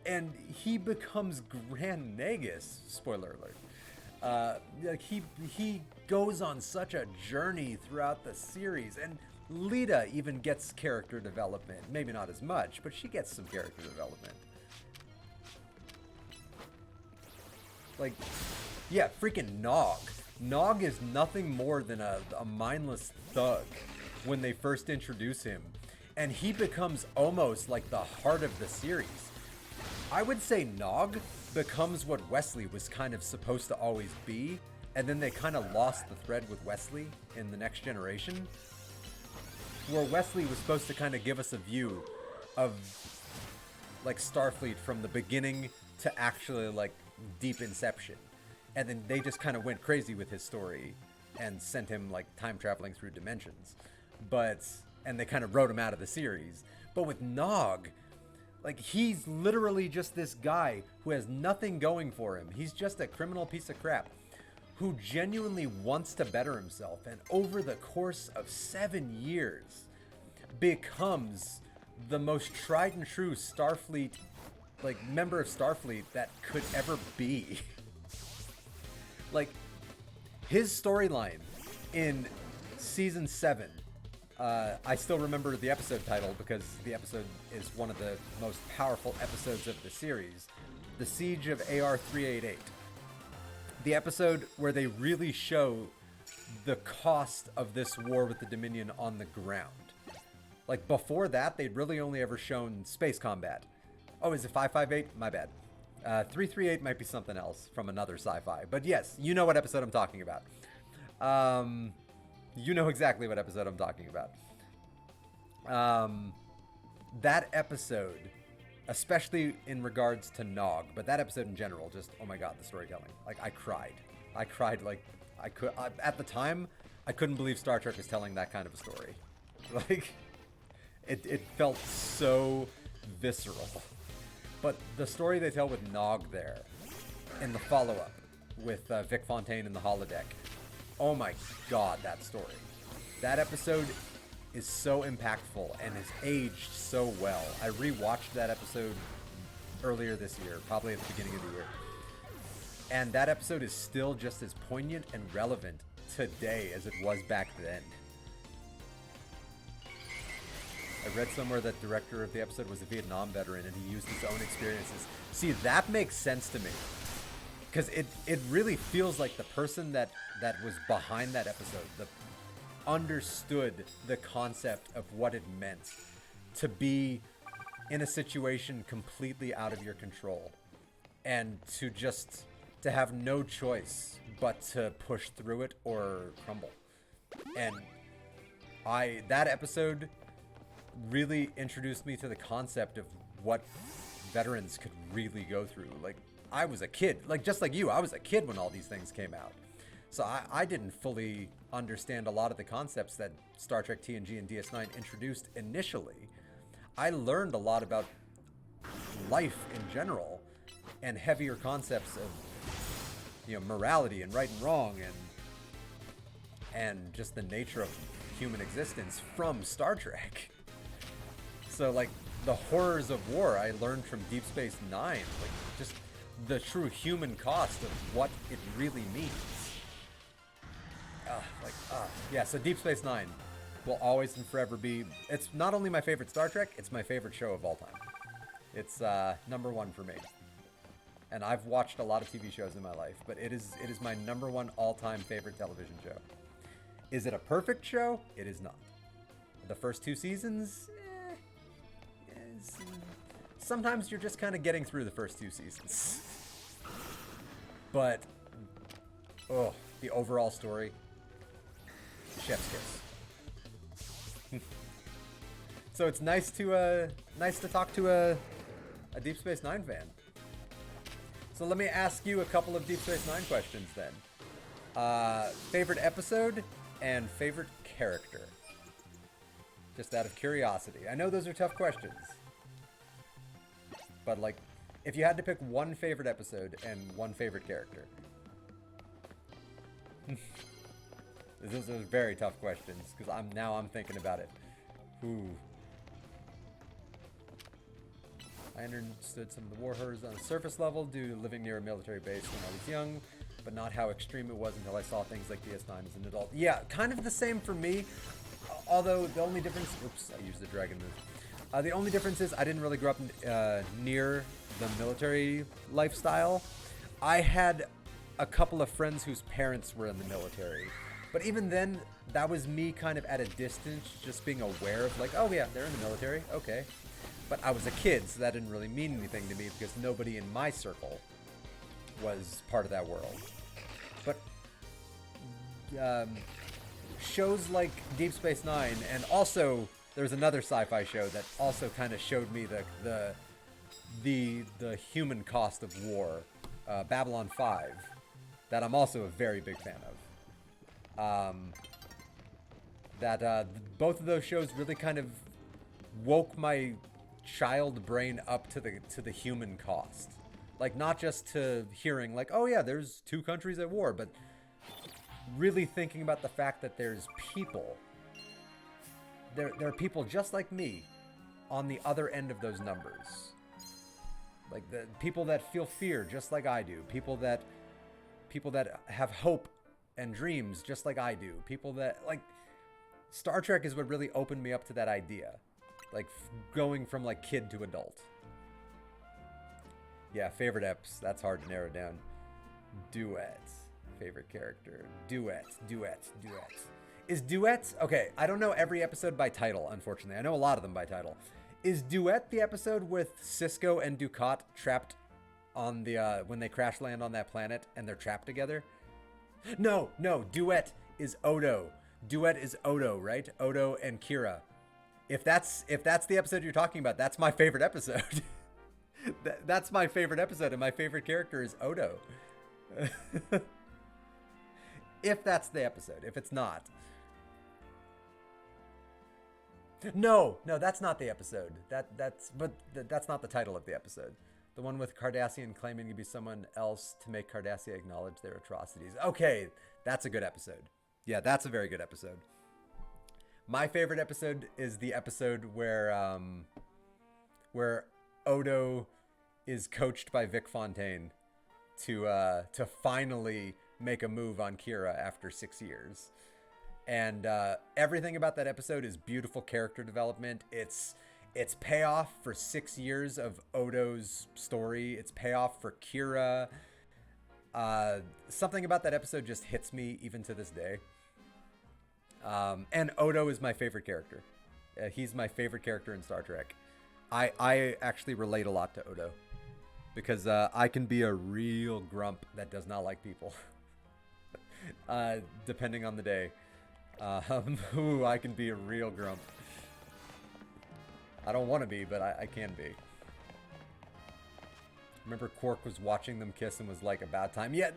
A: And he becomes Grand Nagus. Spoiler alert. Like, he goes on such a journey throughout the series. And Lita even gets character development. Maybe not as much, but she gets some character development. Like, yeah, freaking Nog. Nog is nothing more than a mindless thug when they first introduce him. And he becomes almost like the heart of the series. I would say Nog becomes what Wesley was kind of supposed to always be. And then they kind of lost the thread with Wesley in The Next Generation. Where Wesley was supposed to kind of give us a view of, like, Starfleet from the beginning to actually, like, deep inception. And then they just kind of went crazy with his story and sent him, like, time traveling through dimensions. And they kind of wrote him out of the series. But with Nog, like, he's literally just this guy who has nothing going for him. He's just a criminal piece of crap who genuinely wants to better himself. And over the course of 7 years, becomes the most tried and true Starfleet, like, member of Starfleet that could ever be. Like, his storyline in season 7, I still remember the episode title because the episode is one of the most powerful episodes of the series, The Siege of AR-388. The episode where they really show the cost of this war with the Dominion on the ground. Like, before that, they'd really only ever shown space combat. Oh, is it 558? My bad. 338 might be something else from another sci-fi. But yes, you know what episode I'm talking about. You know exactly what episode I'm talking about. That episode, especially in regards to Nog, but that episode in general, just, oh my god, the storytelling. Like, I cried. Like, at the time, I couldn't believe Star Trek was telling that kind of a story. Like, it felt so visceral. But the story they tell with Nog there, in the follow-up with Vic Fontaine in the holodeck, oh my god, that story. That episode is so impactful and has aged so well. I rewatched that episode earlier this year, probably at the beginning of the year. And that episode is still just as poignant and relevant today as it was back then. I read somewhere that the director of the episode was a Vietnam veteran and he used his own experiences. See, that makes sense to me. Because it really feels like the person that was behind that episode understood the concept of what it meant to be in a situation completely out of your control. And to have no choice but to push through it or crumble. And that episode really introduced me to the concept of what veterans could really go through. Like, I was a kid, like, just like you, I was a kid when all these things came out. So I didn't fully understand a lot of the concepts that Star Trek TNG and DS9 introduced initially. I learned a lot about life in general and heavier concepts of, you know, morality and right and wrong and just the nature of human existence from Star Trek. So, like, the horrors of war I learned from Deep Space Nine, like, just the true human cost of what it really means. Yeah, so Deep Space Nine will always and forever be, it's not only my favorite Star Trek, it's my favorite show of all time. It's number one for me. And I've watched a lot of TV shows in my life, but it is my number one all-time favorite television show. Is it a perfect show? It is not. The first 2 seasons, sometimes you're just kind of getting through the first 2 seasons. But, oh, the overall story, chef's kiss. So it's nice to talk to a Deep Space Nine fan. So let me ask you a couple of Deep Space Nine questions then. Favorite episode and favorite character? Just out of curiosity. I know those are tough questions. But like, if you had to pick one favorite episode and one favorite character. Those are very tough questions, because I'm thinking about it. Ooh. I understood some of the war horrors on a surface level due to living near a military base when I was young, but not how extreme it was until I saw things like DS9 as an adult. Yeah, kind of the same for me, although the only difference... Oops, I used the dragon move. The only difference is I didn't really grow up near the military lifestyle. I had a couple of friends whose parents were in the military. But even then, that was me kind of at a distance, just being aware of like, oh yeah, they're in the military, okay. But I was a kid, so that didn't really mean anything to me because nobody in my circle was part of that world. But shows like Deep Space Nine, and also there's another sci-fi show that also kind of showed me the human cost of war, Babylon 5, that I'm also a very big fan of. Both of those shows really kind of woke my child brain up to the human cost. Like, not just to hearing like, oh yeah, there's 2 countries at war, but really thinking about the fact that there's people. There are people just like me on the other end of those numbers. Like the people that feel fear just like I do. People that have hope and dreams just like I do. People that, like, Star Trek is what really opened me up to that idea. Like, going from, like, kid to adult. Yeah, favorite eps. That's hard to narrow down. Duet. Favorite character. Duet. Is Duet... Okay, I don't know every episode by title, unfortunately. I know a lot of them by title. Is Duet the episode with Cisco and Ducat trapped on the, when they crash land on that planet and they're trapped together? No. Duet is Odo. Duet is Odo, right? Odo and Kira. If that's the episode you're talking about, that's my favorite episode. That's my favorite episode, and my favorite character is Odo. If that's the episode. If it's not. No, that's not the episode. That's not the title of the episode. The one with Cardassian claiming to be someone else to make Cardassia acknowledge their atrocities. Okay, that's a good episode. Yeah, that's a very good episode. My favorite episode is the episode where Odo is coached by Vic Fontaine to finally make a move on Kira after 6 years. And everything about that episode is beautiful character development. It's payoff for 6 years of Odo's story. It's payoff for Kira. Something about that episode just hits me even to this day. And Odo is my favorite character. He's my favorite character in Star Trek. I actually relate a lot to Odo. Because I can be a real grump that does not like people. Depending on the day. I can be a real grump. I don't want to be, but I can be. Remember Quark was watching them kiss and was like, about time. Yeah,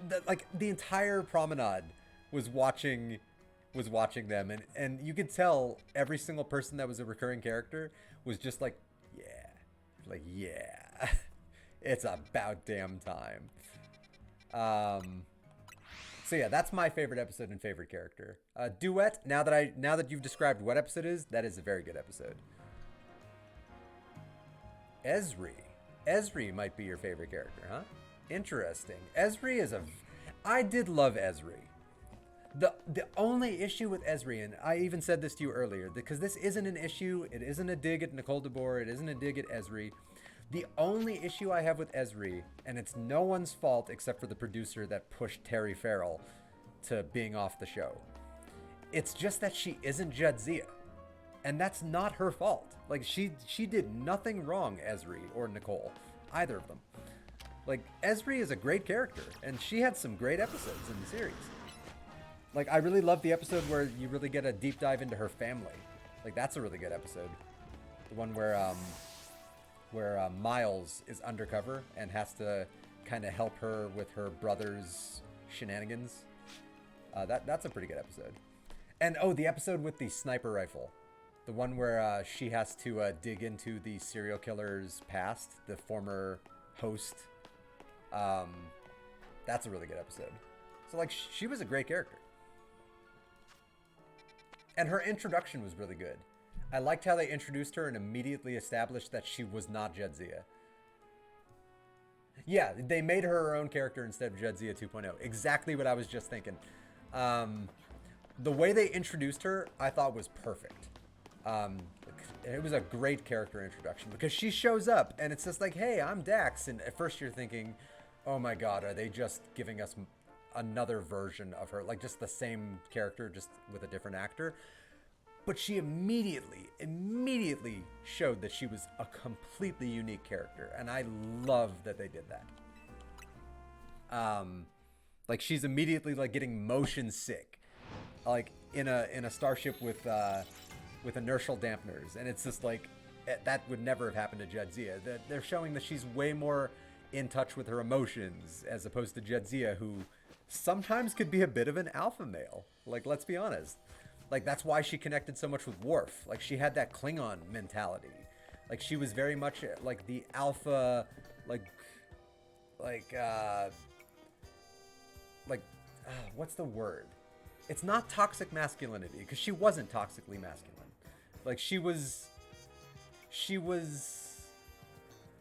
A: the entire promenade was watching them, and you could tell every single person that was a recurring character was just like, yeah, it's about damn time. So yeah, that's my favorite episode and favorite character. Duet. Now that you've described what episode it is, that is a very good episode. Ezri might be your favorite character, huh? Interesting. I did love Ezri. The only issue with Ezri, and I even said this to you earlier, because this isn't an issue, it isn't a dig at Nicole DeBoer, it isn't a dig at Ezri. The only issue I have with Ezri, and it's no one's fault except for the producer that pushed Terry Farrell to being off the show. It's just that she isn't Jadzia. And that's not her fault. Like, she did nothing wrong, Ezri or Nicole, either of them. Like, Ezri is a great character, and she had some great episodes in the series. Like, I really love the episode where you really get a deep dive into her family. Like, that's a really good episode. The one where Miles is undercover and has to kind of help her with her brother's shenanigans. That's a pretty good episode. And, oh, the episode with the sniper rifle. The one where she has to dig into the serial killer's past, the former host. That's a really good episode. So, like, she was a great character. And her introduction was really good. I liked how they introduced her and immediately established that she was not Jadzia. Yeah, they made her her own character instead of Jadzia 2.0. Exactly what I was just thinking. The way they introduced her, I thought was perfect. It was a great character introduction because she shows up and it's just like, hey, I'm Dax. And at first you're thinking, oh my God, are they just giving us another version of her? Like just the same character, just with a different actor. But she immediately showed that she was a completely unique character. And I love that they did that. Like she's immediately like getting motion sick. Like in a starship with inertial dampeners, and it's just like that would never have happened to Jadzia. They're showing that she's way more in touch with her emotions as opposed to Jadzia, who sometimes could be a bit of an alpha male. Like, let's be honest. Like that's why she connected so much with Worf. Like she had that Klingon mentality. Like she was very much like the alpha, what's the word? It's not toxic masculinity, because she wasn't toxically masculine. Like she was,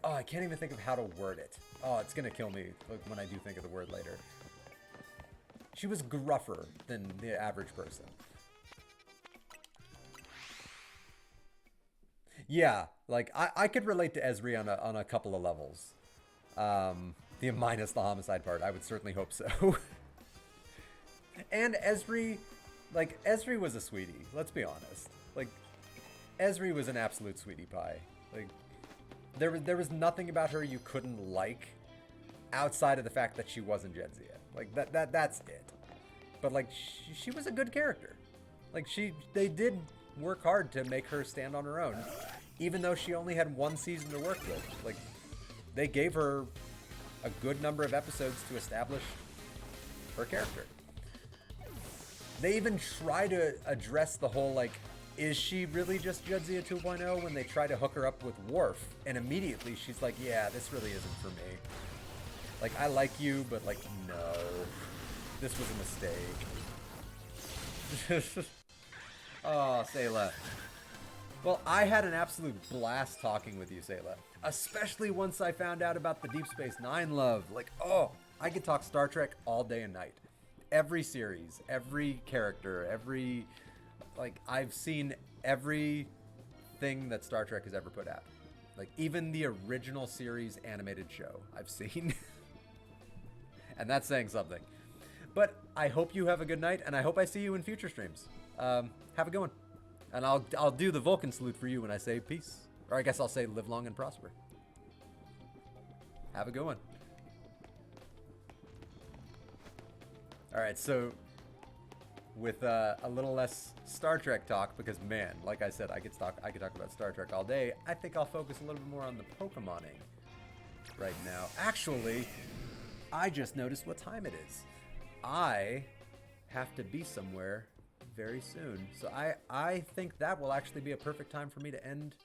A: oh, I can't even think of how to word it. Oh, it's gonna kill me when I do think of the word later. She was gruffer than the average person. Yeah, like I could relate to Ezri on a couple of levels. Minus the homicide part, I would certainly hope so. And Ezri was a sweetie. Let's be honest. Like, Ezri was an absolute sweetie pie. Like, there was nothing about her you couldn't like, outside of the fact that she wasn't Jadzia. Like that's it. But like, she was a good character. Like they did work hard to make her stand on her own, even though she only had one season to work with. Like, they gave her a good number of episodes to establish her character. They even try to address the whole, like, is she really just Jadzia 2.0 when they try to hook her up with Worf, and immediately she's like, yeah, this really isn't for me. Like, I like you, but, like, no. This was a mistake. Oh, Sayla. Well, I had an absolute blast talking with you, Sayla. Especially once I found out about the Deep Space Nine love. Like, oh, I could talk Star Trek all day and night. Every series, every character, I've seen everything that Star Trek has ever put out. Like, even the original series animated show I've seen. And that's saying something. But I hope you have a good night, and I hope I see you in future streams. Have a good one. And I'll do the Vulcan salute for you when I say peace. Or I guess I'll say live long and prosper. Have a good one. Alright, so with a little less Star Trek talk, because man, like I said, I could talk about Star Trek all day. I think I'll focus a little bit more on the Pokemoning right now. Actually, I just noticed what time it is. I have to be somewhere very soon. So I think that will actually be a perfect time for me to end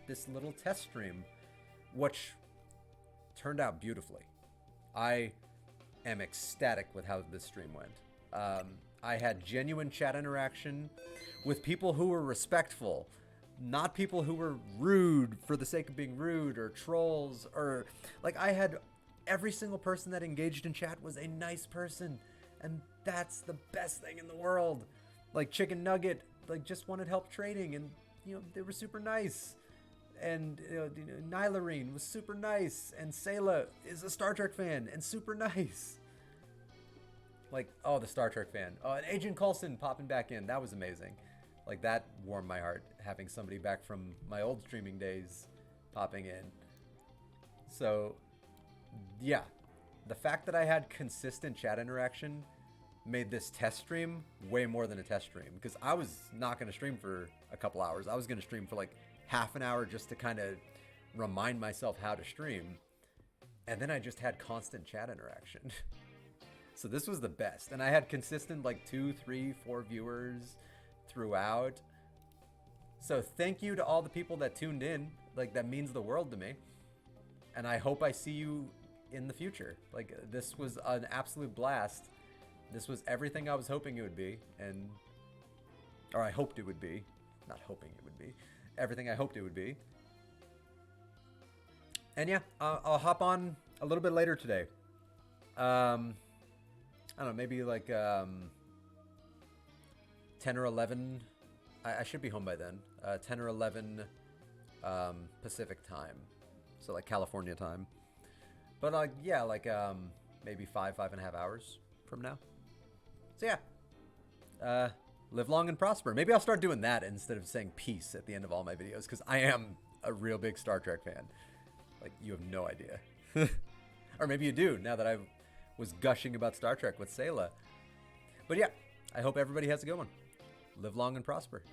A: this little test stream, which turned out beautifully. I am ecstatic with how this stream went. I had genuine chat interaction with people who were respectful, not people who were rude for the sake of being rude, or trolls, or like, I had every single person that engaged in chat was a nice person, and that's the best thing in the world. Like Chicken Nugget, like, just wanted help trading, and they were super nice. And Nylarine was super nice, and Sayla is a Star Trek fan and super nice. Like, oh, the Star Trek fan. Oh, and Agent Coulson popping back in, that was amazing. Like, that warmed my heart, having somebody back from my old streaming days popping in. So, yeah, the fact that I had consistent chat interaction made this test stream way more than a test stream, because I was not going to stream for a couple hours. I was going to stream for like half an hour just to kind of remind myself how to stream. And then I just had constant chat interaction. So this was the best. And I had consistent like 2, 3, 4 viewers throughout. So thank you to all the people that tuned in. Like, that means the world to me. And I hope I see you in the future. Like, this was an absolute blast. This was everything I was hoping it would be. Or I hoped it would be. Not hoping it would be. Everything I hoped it would be. And yeah, I'll hop on a little bit later today. I don't know, maybe like 10 or 11. I should be home by then. 10 or 11 Pacific time. So like California time. But yeah, like maybe 5.5 hours from now. So yeah, live long and prosper. Maybe I'll start doing that instead of saying peace at the end of all my videos, because I am a real big Star Trek fan. Like, you have no idea. Or maybe you do, now that I was gushing about Star Trek with Sayla. But yeah, I hope everybody has a good one. Live long and prosper.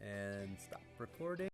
A: And stop recording.